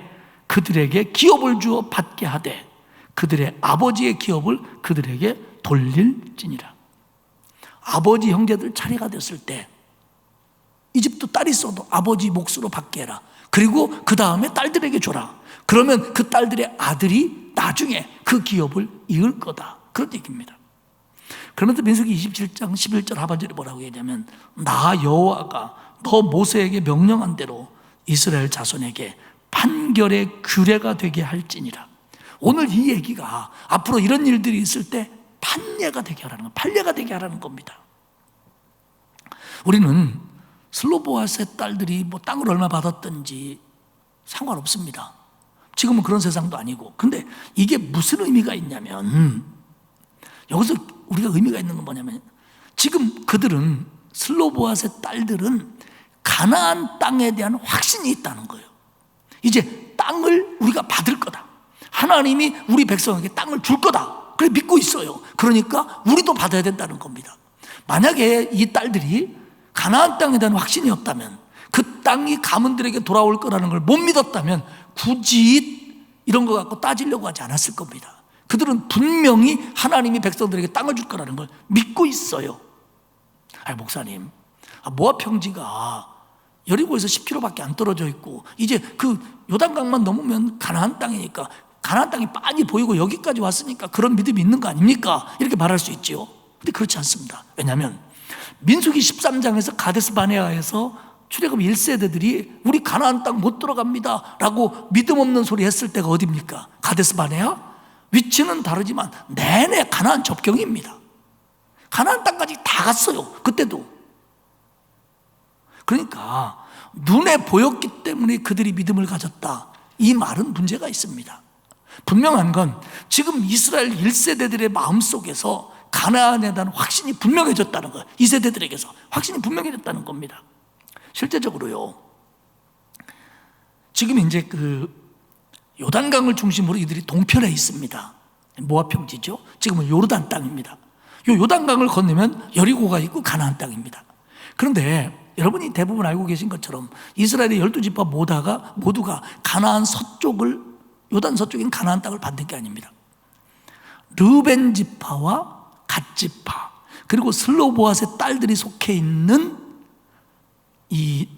C: 그들에게 기업을 주어 받게 하되 그들의 아버지의 기업을 그들에게 돌릴지니라. 아버지 형제들 차례가 됐을 때 이집트 딸이 있어도 아버지 몫으로 받게 해라. 그리고 그 다음에 딸들에게 줘라. 그러면 그 딸들의 아들이 나중에 그 기업을 이을 거다. 그런 얘기입니다. 그러면서 민수기 27장 11절 하반절에 뭐라고 얘기하냐면, 나 여호와가 너 모세에게 명령한 대로 이스라엘 자손에게 판결의 규례가 되게 할지니라. 오늘 이 얘기가 앞으로 이런 일들이 있을 때 판례가 되게 하라는 거, 판례가 되게 하라는 겁니다. 우리는 슬로보앗의 딸들이 뭐 땅을 얼마 받았든지 상관없습니다. 지금은 그런 세상도 아니고. 근데 이게 무슨 의미가 있냐면, 여기서 우리가 의미가 있는 건 뭐냐면, 지금 그들은, 슬로보앗의 딸들은 가나안 땅에 대한 확신이 있다는 거예요. 이제 땅을 우리가 받을 거다, 하나님이 우리 백성에게 땅을 줄 거다, 그래 믿고 있어요. 그러니까 우리도 받아야 된다는 겁니다. 만약에 이 딸들이 가나안 땅에 대한 확신이 없다면, 그 땅이 가문들에게 돌아올 거라는 걸 못 믿었다면 굳이 이런 거 갖고 따지려고 하지 않았을 겁니다. 그들은 분명히 하나님이 백성들에게 땅을 줄 거라는 걸 믿고 있어요. 아니, 목사님, 모압 평지가 여리고에서 10km밖에 안 떨어져 있고 이제 그 요단강만 넘으면 가나안 땅이니까 가나안 땅이 빤히 보이고 여기까지 왔으니까 그런 믿음이 있는 거 아닙니까? 이렇게 말할 수 있지요. 근데 그렇지 않습니다. 왜냐하면 민수기 13장에서 가데스 바네아에서 출애굽 1세대들이 우리 가나안 땅 못 들어갑니다 라고 믿음 없는 소리 했을 때가 어디입니까? 가데스 바네아? 위치는 다르지만 내내 가나안 접경입니다. 가나안 땅까지 다 갔어요. 그때도. 그러니까 눈에 보였기 때문에 그들이 믿음을 가졌다, 이 말은 문제가 있습니다. 분명한 건 지금 이스라엘 1세대들의 마음속에서 가나안에 대한 확신이 분명해졌다는 거예요. 2세대들에게서 확신이 분명해졌다는 겁니다. 실제적으로요, 지금 이제 그 요단강을 중심으로 이들이 동편에 있습니다. 모압 평지죠. 지금은 요르단 땅입니다. 요 요단강을 건너면 여리고가 있고 가나안 땅입니다. 그런데 여러분이 대부분 알고 계신 것처럼 이스라엘의 12지파 모두가 가나안 서쪽을, 요단 서쪽인 가나안 땅을 받는 게 아닙니다. 르벤 지파와 갓 지파, 그리고 슬로보앗의 딸들이 속해 있는 이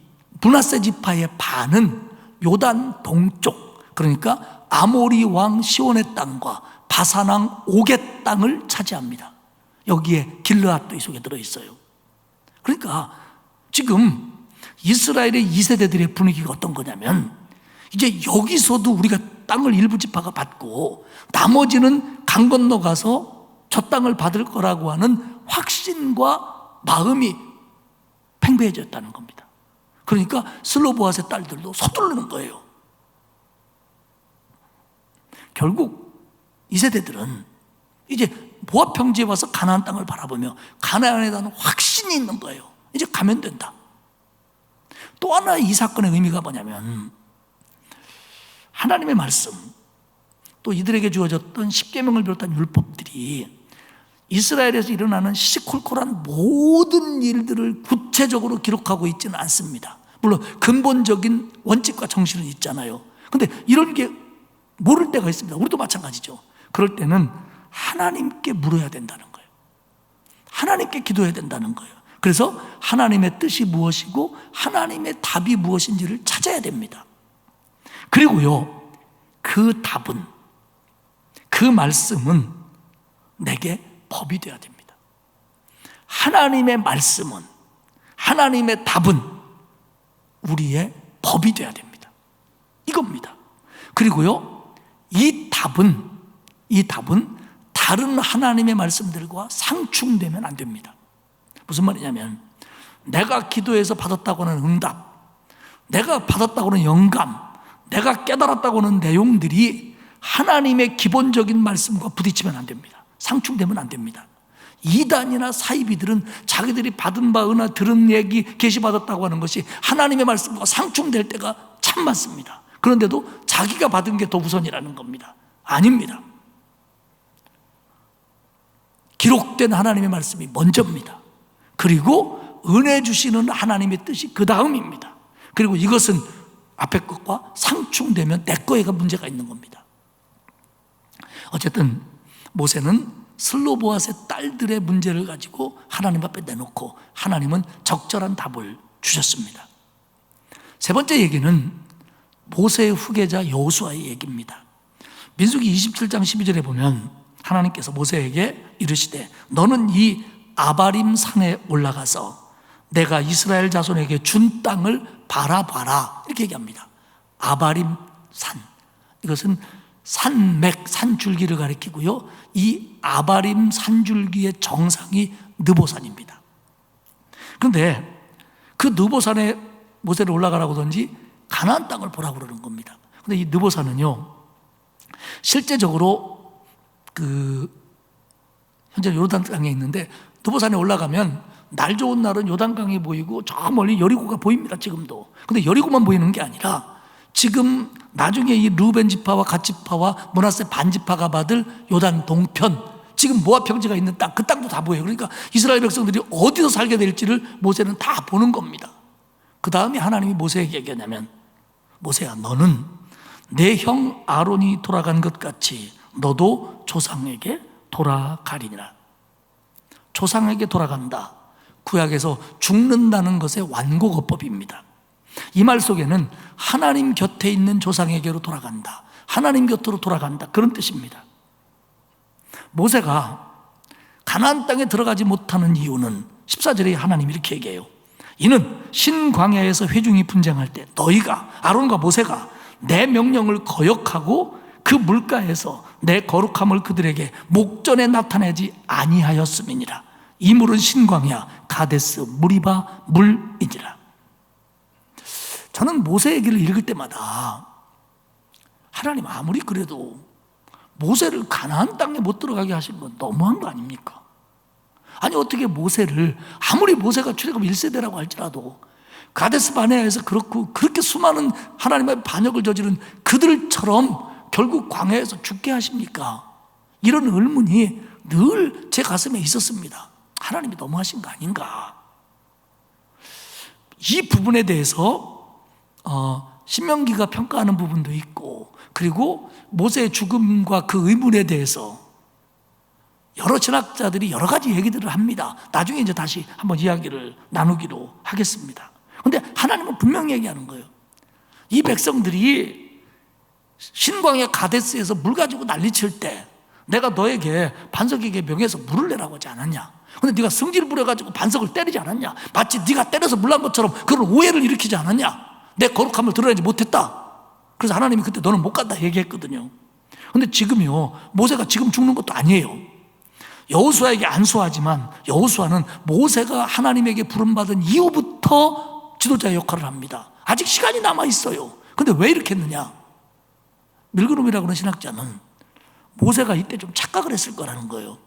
C: 므낫세 지파의 반은 요단 동쪽, 그러니까 아모리 왕 시온의 땅과 바산 왕 옥의 땅을 차지합니다. 여기에 길르앗도 이 속에 들어있어요. 그러니까 지금 이스라엘의 2세대들의 분위기가 어떤 거냐면, 이제 여기서도 우리가 땅을 일부 지파가 받고 나머지는 강 건너가서 저 땅을 받을 거라고 하는 확신과 마음이 팽배해졌다는 겁니다. 그러니까 슬로보앗의 딸들도 서두르는 거예요. 결국 이 세대들은 이제 모압 평지에 와서 가나안 땅을 바라보며 가나안에 대한 확신이 있는 거예요. 이제 가면 된다. 또 하나 이 사건의 의미가 뭐냐면 하나님의 말씀, 또 이들에게 주어졌던 십계명을 비롯한 율법들이 이스라엘에서 일어나는 시시콜콜한 모든 일들을 구체적으로 기록하고 있지는 않습니다. 물론 근본적인 원칙과 정신은 있잖아요. 근데 이런 게 모를 때가 있습니다. 우리도 마찬가지죠. 그럴 때는 하나님께 물어야 된다는 거예요. 하나님께 기도해야 된다는 거예요. 그래서 하나님의 뜻이 무엇이고 하나님의 답이 무엇인지를 찾아야 됩니다. 그리고요, 그 답은, 그 말씀은 내게 법이 되어야 됩니다. 하나님의 말씀은, 하나님의 답은 우리의 법이 되어야 됩니다. 이겁니다. 그리고요, 이 답은 다른 하나님의 말씀들과 상충되면 안 됩니다. 무슨 말이냐면 내가 기도해서 받았다고 하는 응답, 내가 받았다고 하는 영감, 내가 깨달았다고 하는 내용들이 하나님의 기본적인 말씀과 부딪히면 안 됩니다. 상충되면 안 됩니다. 이단이나 사이비들은 자기들이 받은 바 은혜, 들은 얘기, 계시받았다고 하는 것이 하나님의 말씀과 상충될 때가 참 많습니다. 그런데도 자기가 받은 게 더 우선이라는 겁니다. 아닙니다. 기록된 하나님의 말씀이 먼저입니다. 그리고 은혜 주시는 하나님의 뜻이 그 다음입니다. 그리고 이것은 앞에 것과 상충되면 내 거에가 문제가 있는 겁니다. 어쨌든 모세는 슬로보앗의 딸들의 문제를 가지고 하나님 앞에 내놓고 하나님은 적절한 답을 주셨습니다. 세 번째 얘기는 모세의 후계자 여호수아의 얘기입니다. 민수기 27장 12절에 보면 하나님께서 모세에게 이르시되 너는 이 아바림 산에 올라가서 내가 이스라엘 자손에게 준 땅을 바라봐라, 이렇게 얘기합니다. 아바림 산, 이것은 산맥, 산줄기를 가리키고요, 이 아바림 산줄기의 정상이 느보산입니다. 그런데 그 느보산에 모세를 올라가라고 하든지 가나안 땅을 보라고 그러는 겁니다. 그런데 이 느보산은요, 실제적으로 현재 요단 강에 있는데, 느보산에 올라가면 날 좋은 날은 요단강이 보이고 저 멀리 여리고가 보입니다. 지금도. 근데 여리고만 보이는 게 아니라 지금 나중에 이 르우벤 지파와 갓 지파와 므낫세 반 지파가 받을 요단 동편, 지금 모압 평지가 있는 땅, 그 땅도 다 보여요. 그러니까 이스라엘 백성들이 어디서 살게 될지를 모세는 다 보는 겁니다. 그 다음에 하나님이 모세에게 얘기하냐면, 모세야, 너는 내 형 아론이 돌아간 것 같이 너도 조상에게 돌아가리니라. 조상에게 돌아간다, 구약에서 죽는다는 것의 완고거법입니다. 이 말 속에는 하나님 곁에 있는 조상에게로 돌아간다, 하나님 곁으로 돌아간다, 그런 뜻입니다. 모세가 가나안 땅에 들어가지 못하는 이유는 14절에 하나님이 이렇게 얘기해요. 이는 신광야에서 회중이 분쟁할 때 너희가, 아론과 모세가 내 명령을 거역하고 그 물가에서 내 거룩함을 그들에게 목전에 나타내지 아니하였음이니라. 이 물은 신광야 가데스 무리바 물이니라. 저는 모세 얘기를 읽을 때마다 하나님, 아무리 그래도 모세를 가나안 땅에 못 들어가게 하신 건 너무한 거 아닙니까? 아니, 어떻게 모세를, 아무리 모세가 출애굽 1세대라고 할지라도 가데스 바네아에서 그렇게 수많은 하나님의 반역을 저지른 그들처럼 결국 광야에서 죽게 하십니까? 이런 의문이 늘 제 가슴에 있었습니다. 하나님이 너무하신 거 아닌가? 이 부분에 대해서 신명기가 평가하는 부분도 있고, 그리고 모세의 죽음과 그 의문에 대해서 여러 신학자들이 여러 가지 얘기들을 합니다. 나중에 이제 다시 한번 이야기를 나누기로 하겠습니다. 그런데 하나님은 분명히 얘기하는 거예요. 이 백성들이 신광야 가데스에서 물 가지고 난리칠 때 내가 너에게 반석에게 명해서 물을 내라고 하지 않았냐? 근데 네가 성질 부려가지고 반석을 때리지 않았냐? 마치 네가 때려서 물 난 것처럼 그런 오해를 일으키지 않았냐? 내 거룩함을 드러내지 못했다. 그래서 하나님이 그때 너는 못 간다 얘기했거든요. 근데 지금요, 모세가 지금 죽는 것도 아니에요. 여호수아에게 안수하지만 여호수아는 모세가 하나님에게 부름받은 이후부터 지도자의 역할을 합니다. 아직 시간이 남아 있어요. 근데 왜 이렇게 했느냐? 밀그룹이라고 하는 신학자는 모세가 이때 좀 착각을 했을 거라는 거예요.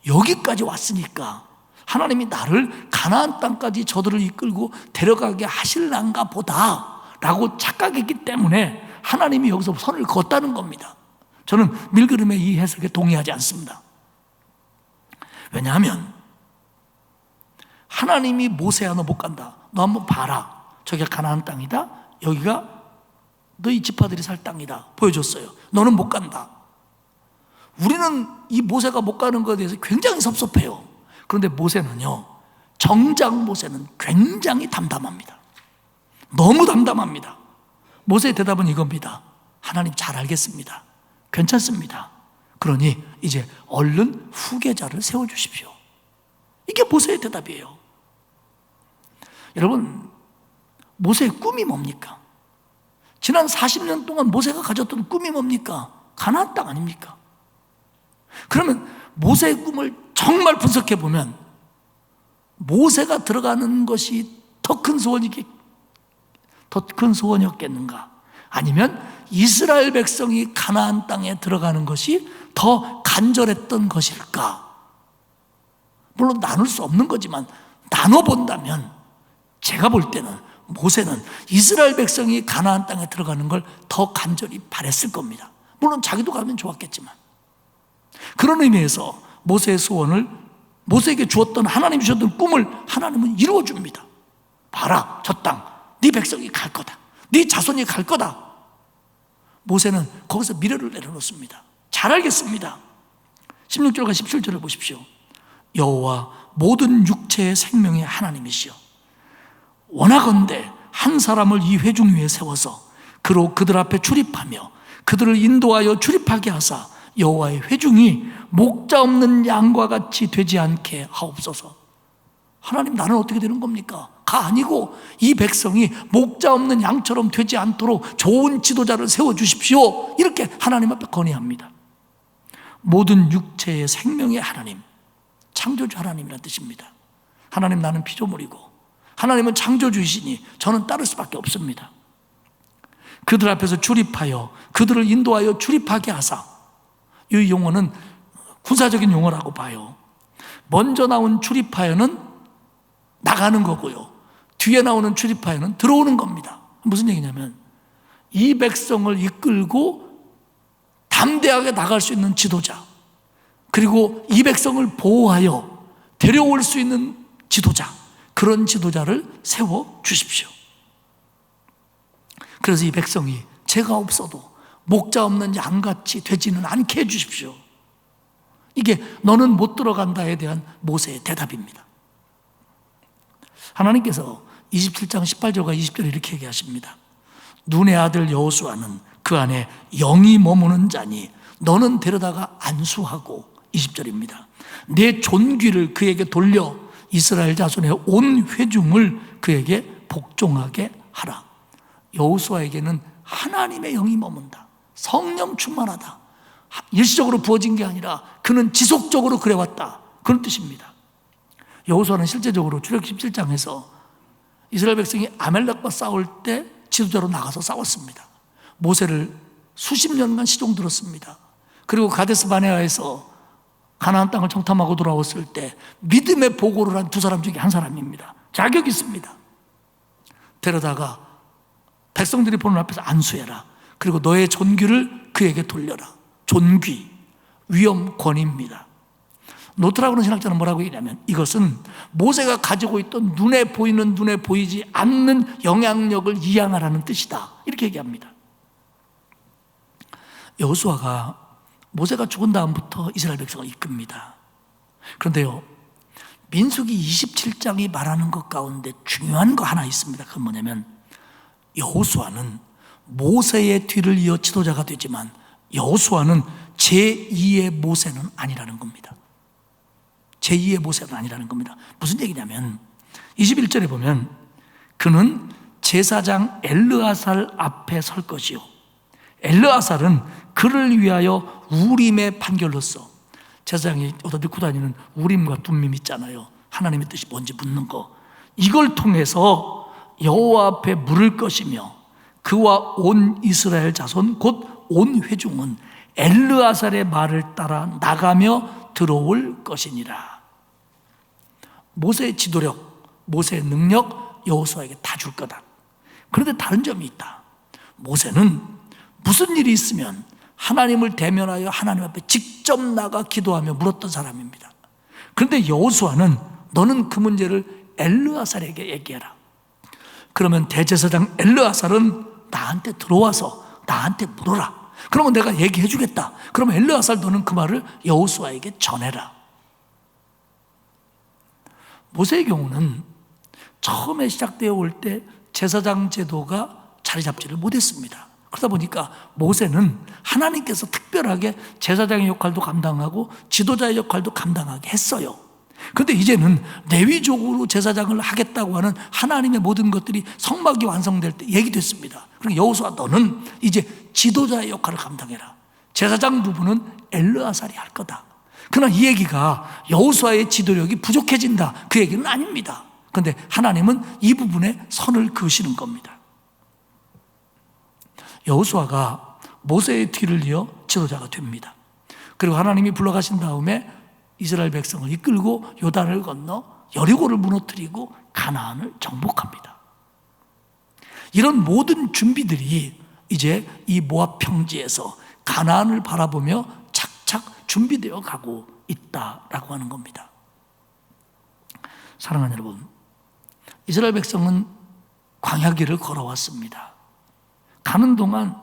C: 여기까지 왔으니까 하나님이 나를 가나안 땅까지 저들을 이끌고 데려가게 하실란가 보다 라고 착각했기 때문에 하나님이 여기서 선을 그었다는 겁니다. 저는 밀그림의 이 해석에 동의하지 않습니다. 왜냐하면 하나님이 모세야 너 못 간다. 너 한번 봐라. 저기가 가나안 땅이다. 여기가 너희 지파들이 살 땅이다. 보여줬어요. 너는 못 간다. 우리는 이 모세가 못 가는 것에 대해서 굉장히 섭섭해요. 그런데 모세는요, 정작 모세는 굉장히 담담합니다. 너무 담담합니다. 모세의 대답은 이겁니다. 하나님 잘 알겠습니다. 괜찮습니다. 그러니 이제 얼른 후계자를 세워주십시오. 이게 모세의 대답이에요. 여러분, 모세의 꿈이 뭡니까? 지난 40년 동안 모세가 가졌던 꿈이 뭡니까? 가나안 땅 아닙니까? 그러면 모세의 꿈을 정말 분석해 보면 모세가 들어가는 것이 더 큰 소원이었겠는가? 아니면 이스라엘 백성이 가나안 땅에 들어가는 것이 더 간절했던 것일까? 물론 나눌 수 없는 거지만 나눠본다면 제가 볼 때는 모세는 이스라엘 백성이 가나안 땅에 들어가는 걸 더 간절히 바랬을 겁니다. 물론 자기도 가면 좋았겠지만, 그런 의미에서 모세의 소원을, 모세에게 주었던, 하나님이 주셨던 꿈을 하나님은 이루어줍니다. 봐라, 저 땅 네 백성이 갈 거다. 네 자손이 갈 거다. 모세는 거기서 미래를 내려놓습니다. 잘 알겠습니다. 16절과 17절을 보십시오. 여호와 모든 육체의 생명의 하나님이시여, 원하건대 한 사람을 이 회중 위에 세워서 그로 그들 앞에 출입하며 그들을 인도하여 출입하게 하사 여호와의 회중이 목자 없는 양과 같이 되지 않게 하옵소서. 하나님, 나는 어떻게 되는 겁니까? 가 아니고 이 백성이 목자 없는 양처럼 되지 않도록 좋은 지도자를 세워주십시오. 이렇게 하나님 앞에 건의합니다. 모든 육체의 생명의 하나님, 창조주 하나님이라는 뜻입니다. 하나님, 나는 피조물이고 하나님은 창조주이시니 저는 따를 수밖에 없습니다. 그들 앞에서 출입하여 그들을 인도하여 출입하게 하사, 이 용어는 군사적인 용어라고 봐요. 먼저 나온 출입하여는 나가는 거고요, 뒤에 나오는 출입하여는 들어오는 겁니다. 무슨 얘기냐면 이 백성을 이끌고 담대하게 나갈 수 있는 지도자, 그리고 이 백성을 보호하여 데려올 수 있는 지도자, 그런 지도자를 세워 주십시오. 그래서 이 백성이 죄가 없어도 목자 없는 양같이 되지는 않게 해주십시오. 이게 너는 못 들어간다에 대한 모세의 대답입니다. 하나님께서 27장 18절과 20절에 이렇게 얘기하십니다. 눈의 아들 여호수아는 그 안에 영이 머무는 자니 너는 데려다가 안수하고, 20절입니다. 내 존귀를 그에게 돌려 이스라엘 자손의 온 회중을 그에게 복종하게 하라. 여호수아에게는 하나님의 영이 머문다. 성령 충만하다. 일시적으로 부어진 게 아니라 그는 지속적으로 그래왔다. 그런 뜻입니다. 여호수아는 실제적으로 출애굽기 17장에서 이스라엘 백성이 아말렉과 싸울 때 지도자로 나가서 싸웠습니다. 모세를 수십 년간 시종 들었습니다. 그리고 가데스 바네아에서 가나안 땅을 정탐하고 돌아왔을 때 믿음의 보고를 한 두 사람 중에 한 사람입니다. 자격이 있습니다. 데려다가 백성들이 보는 앞에서 안수해라. 그리고 너의 존귀를 그에게 돌려라. 존귀, 위엄, 권위입니다. 노트라고는 신학자는 뭐라고 얘기냐면 이것은 모세가 가지고 있던 눈에 보이는, 눈에 보이지 않는 영향력을 이양하라는 뜻이다. 이렇게 얘기합니다. 여호수아가 모세가 죽은 다음부터 이스라엘 백성을 이끕니다. 그런데요, 민수기 27장이 말하는 것 가운데 중요한 거 하나 있습니다. 그건 뭐냐면 여호수아는 모세의 뒤를 이어 지도자가 되지만 여호수아는 제2의 모세는 아니라는 겁니다. 제2의 모세는 아니라는 겁니다. 무슨 얘기냐면 21절에 보면 그는 제사장 엘르아살 앞에 설 것이요, 엘르아살은 그를 위하여 우림의 판결로서, 제사장이 얻어 들고 다니는 우림과 둠밈 있잖아요. 하나님의 뜻이 뭔지 묻는 거, 이걸 통해서 여호와 앞에 물을 것이며 그와 온 이스라엘 자손 곧 온 회중은 엘르아살의 말을 따라 나가며 들어올 것이니라. 모세의 지도력, 모세의 능력 여호수아에게 다 줄 거다. 그런데 다른 점이 있다. 모세는 무슨 일이 있으면 하나님을 대면하여 하나님 앞에 직접 나가 기도하며 물었던 사람입니다. 그런데 여호수아는 너는 그 문제를 엘르아살에게 얘기해라. 그러면 대제사장 엘르아살은 나한테 들어와서 나한테 물어라. 그러면 내가 얘기해 주겠다. 그러면 엘르아살 너는 그 말을 여호수아에게 전해라. 모세의 경우는 처음에 시작되어 올 때 제사장 제도가 자리 잡지를 못했습니다. 그러다 보니까 모세는 하나님께서 특별하게 제사장의 역할도 감당하고 지도자의 역할도 감당하게 했어요. 그런데 이제는 레위족으로 제사장을 하겠다고 하는 하나님의 모든 것들이 성막이 완성될 때 얘기됐습니다. 그러니까 여호수아 너는 이제 지도자의 역할을 감당해라. 제사장 부분은 엘르아살이 할 거다. 그러나 이 얘기가 여호수아의 지도력이 부족해진다, 그 얘기는 아닙니다. 그런데 하나님은 이 부분에 선을 그으시는 겁니다. 여호수아가 모세의 뒤를 이어 지도자가 됩니다. 그리고 하나님이 불러가신 다음에 이스라엘 백성을 이끌고 요단을 건너 여리고를 무너뜨리고 가나안을 정복합니다. 이런 모든 준비들이 이제 이 모압 평지에서 가나안을 바라보며 착착 준비되어 가고 있다라고 하는 겁니다. 사랑하는 여러분, 이스라엘 백성은 광야길을 걸어왔습니다. 가는 동안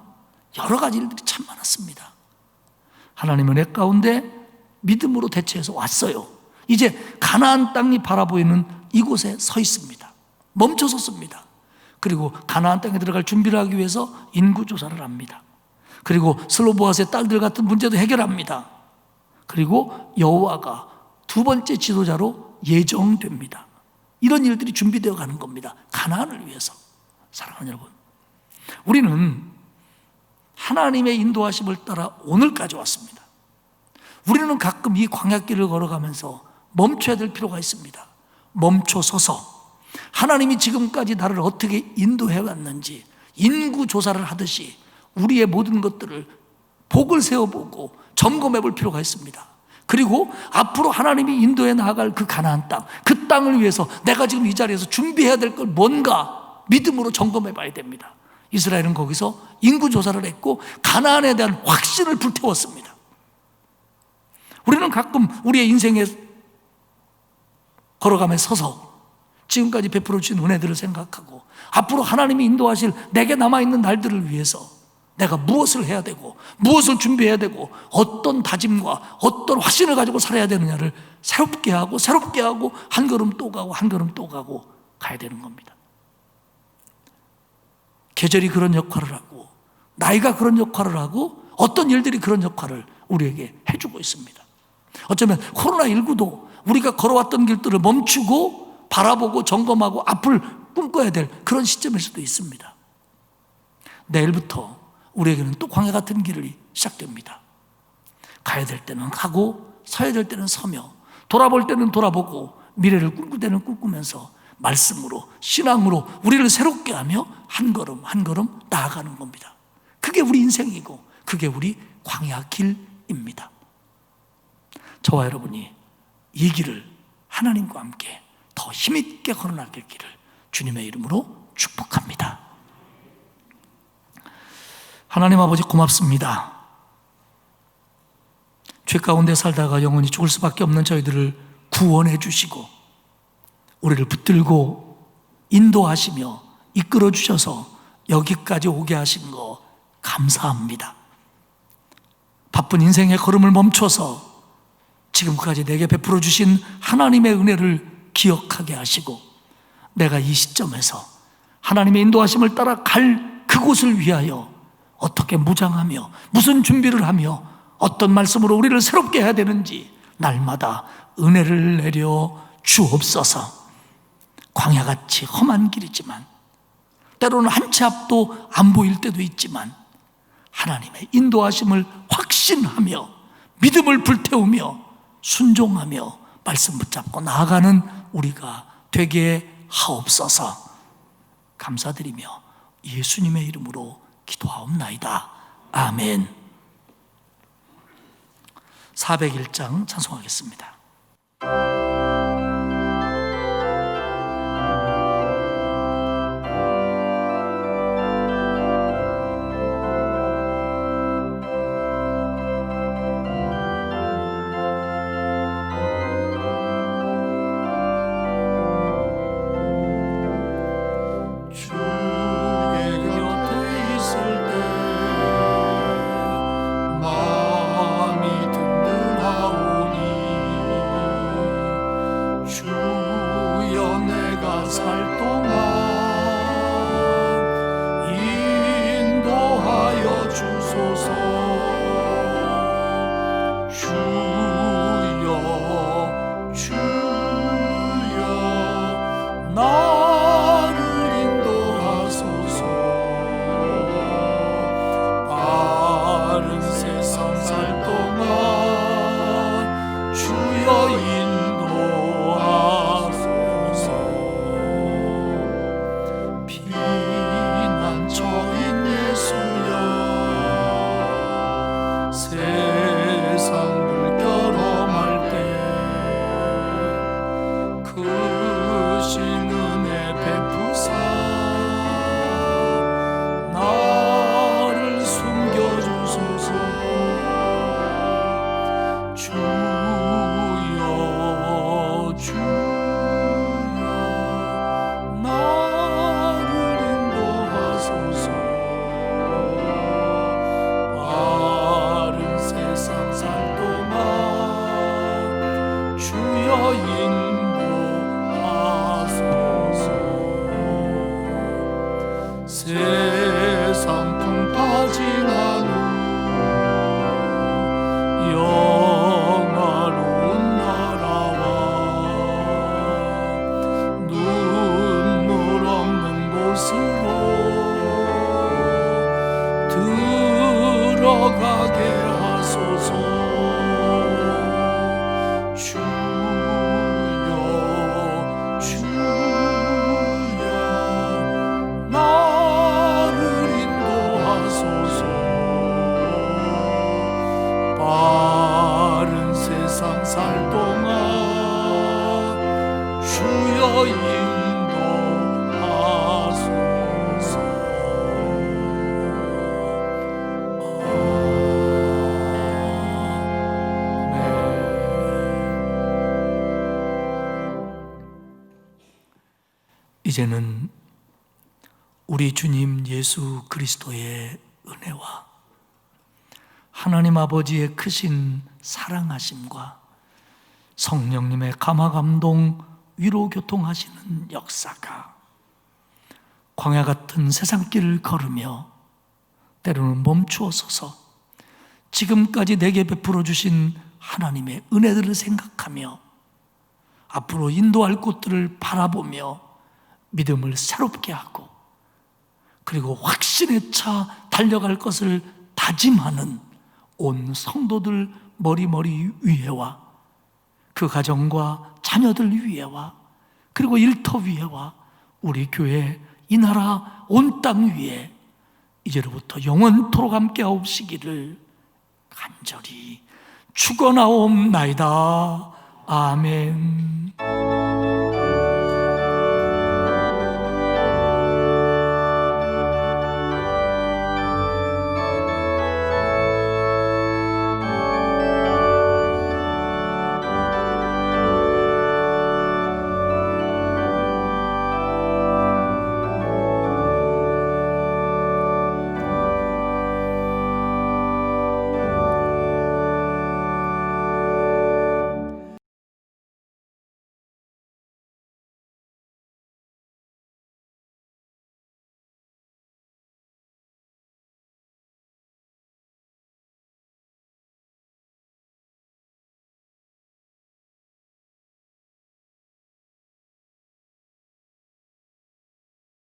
C: 여러 가지 일들이 참 많았습니다. 하나님의 은혜 가운데 믿음으로 대처해서 왔어요. 이제 가나안 땅이 바라보이는 이곳에 서 있습니다. 멈춰 섰습니다. 그리고 가나안 땅에 들어갈 준비를 하기 위해서 인구조사를 합니다. 그리고 슬로보아스의 딸들 같은 문제도 해결합니다. 그리고 여호와가 두 번째 지도자로 예정됩니다. 이런 일들이 준비되어 가는 겁니다. 가나안을 위해서. 사랑하는 여러분, 우리는 하나님의 인도하심을 따라 오늘까지 왔습니다. 우리는 가끔 이 광야길을 걸어가면서 멈춰야 될 필요가 있습니다. 멈춰 서서 하나님이 지금까지 나를 어떻게 인도해 왔는지 인구 조사를 하듯이 우리의 모든 것들을 복을 세워보고 점검해 볼 필요가 있습니다. 그리고 앞으로 하나님이 인도해 나아갈 그 가나안 땅, 그 땅을 위해서 내가 지금 이 자리에서 준비해야 될 걸 뭔가 믿음으로 점검해 봐야 됩니다. 이스라엘은 거기서 인구조사를 했고 가나안에 대한 확신을 불태웠습니다. 우리는 가끔 우리의 인생에 걸어가며 서서 지금까지 베풀어 주신 은혜들을 생각하고 앞으로 하나님이 인도하실 내게 남아있는 날들을 위해서 내가 무엇을 해야 되고 무엇을 준비해야 되고 어떤 다짐과 어떤 확신을 가지고 살아야 되느냐를 새롭게 하고 한 걸음 또 가고 한 걸음 또 가고 가야 되는 겁니다. 계절이 그런 역할을 하고 나이가 그런 역할을 하고 어떤 일들이 그런 역할을 우리에게 해주고 있습니다. 어쩌면 코로나19도 우리가 걸어왔던 길들을 멈추고 바라보고 점검하고 앞을 꿈꿔야 될 그런 시점일 수도 있습니다. 내일부터 우리에게는 또 광야 같은 길이 시작됩니다. 가야 될 때는 가고 서야 될 때는 서며 돌아볼 때는 돌아보고 미래를 꿈꿀 때는 꿈꾸면서 말씀으로 신앙으로 우리를 새롭게 하며 한 걸음 한 걸음 나아가는 겁니다. 그게 우리 인생이고 그게 우리 광야 길입니다. 저와 여러분이 이 길을 하나님과 함께 더 힘있게 걸어나갈 길을 주님의 이름으로 축복합니다. 하나님 아버지 고맙습니다. 죄 가운데 살다가 영원히 죽을 수밖에 없는 저희들을 구원해 주시고 우리를 붙들고 인도하시며 이끌어 주셔서 여기까지 오게 하신 거 감사합니다. 바쁜 인생의 걸음을 멈춰서 지금까지 내게 베풀어 주신 하나님의 은혜를 기억하게 하시고 내가 이 시점에서 하나님의 인도하심을 따라 갈 그곳을 위하여 어떻게 무장하며 무슨 준비를 하며 어떤 말씀으로 우리를 새롭게 해야 되는지 날마다 은혜를 내려 주옵소서. 광야같이 험한 길이지만 때로는 한 치 앞도 안 보일 때도 있지만 하나님의 인도하심을 확신하며 믿음을 불태우며 순종하며 말씀 붙잡고 나아가는 우리가 되게 하옵소서. 감사드리며 예수님의 이름으로 기도하옵나이다. 아멘. 401장 찬송하겠습니다.
D: 세상 풍파지나는 영화로운 나라와 눈물 없는 곳으로 들어가게 하소서. 주여 주여 나를 인도하소서. 바른 세상 살 동안 주여 인도하소서.
C: 이제는 우리 주님 예수 그리스도의 은혜와 하나님 아버지의 크신 사랑하심과 성령님의 감화감동 위로교통하시는 역사가 광야 같은 세상길을 걸으며 때로는 멈추어서서 지금까지 내게 베풀어 주신 하나님의 은혜들을 생각하며 앞으로 인도할 곳들을 바라보며 믿음을 새롭게 하고 그리고 확신에 차 달려갈 것을 다짐하는 온 성도들 머리 위에와 그 가정과 자녀들 위에와 그리고 일터 위에와 우리 교회 이 나라 온 땅 위에 이제로부터 영원토록 함께하옵시기를 간절히 축원하옵나이다. 아멘.